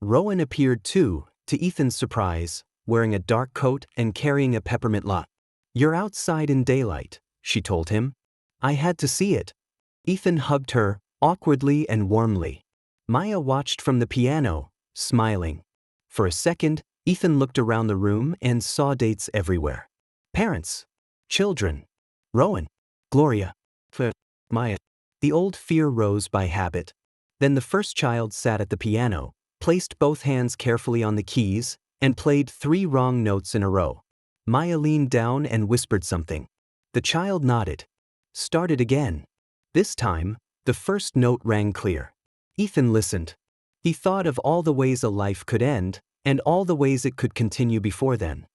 Rowan appeared too, to Ethan's surprise, wearing a dark coat and carrying a peppermint lot. You're outside in daylight, she told him. I had to see it. Ethan hugged her, awkwardly and warmly. Maya watched from the piano, smiling. For a second, Ethan looked around the room and saw dates everywhere. Parents. Children. Rowan. Gloria. Claire. Maya. The old fear rose by habit. Then the first child sat at the piano, placed both hands carefully on the keys, and played 3 wrong notes in a row. Maya leaned down and whispered something. The child nodded. Started again. This time, the first note rang clear. Ethan listened. He thought of all the ways a life could end, and all the ways it could continue before then.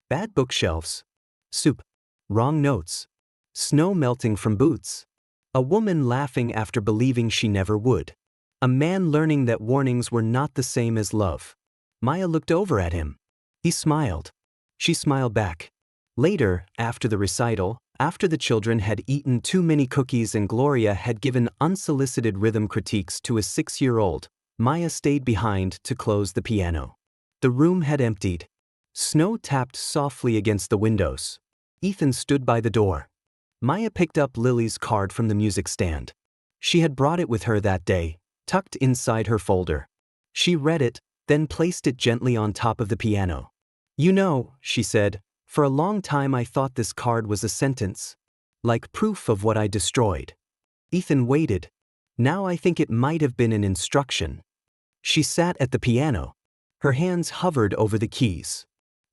Bad bookshelves. Soup. Wrong notes. Snow melting from boots. A woman laughing after believing she never would. A man learning that warnings were not the same as love. Maya looked over at him. He smiled. She smiled back. Later, after the recital, After the children had eaten too many cookies and Gloria had given unsolicited rhythm critiques to a 6-year-old, Maya stayed behind to close the piano. The room had emptied. Snow tapped softly against the windows. Ethan stood by the door. Maya picked up Lily's card from the music stand. She had brought it with her that day, tucked inside her folder. She read it, then placed it gently on top of the piano. "You know," she said, "for a long time I thought this card was a sentence. Like proof of what I destroyed." Ethan waited. "Now I think it might have been an instruction." She sat at the piano. Her hands hovered over the keys.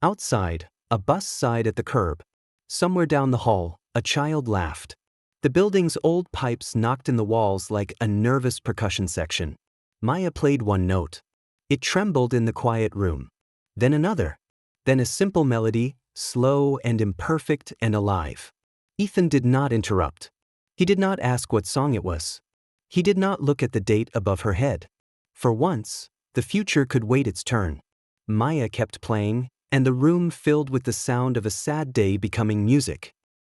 Outside, a bus sighed at the curb. Somewhere down the hall, a child laughed. The building's old pipes knocked in the walls like a nervous percussion section. Maya played one note. It trembled in the quiet room. Then another. Then a simple melody, slow and imperfect and alive. Ethan did not interrupt. He did not ask what song it was. He did not look at the date above her head. For once, the future could wait its turn. Maya kept playing, and the room filled with the sound of a sad day becoming music.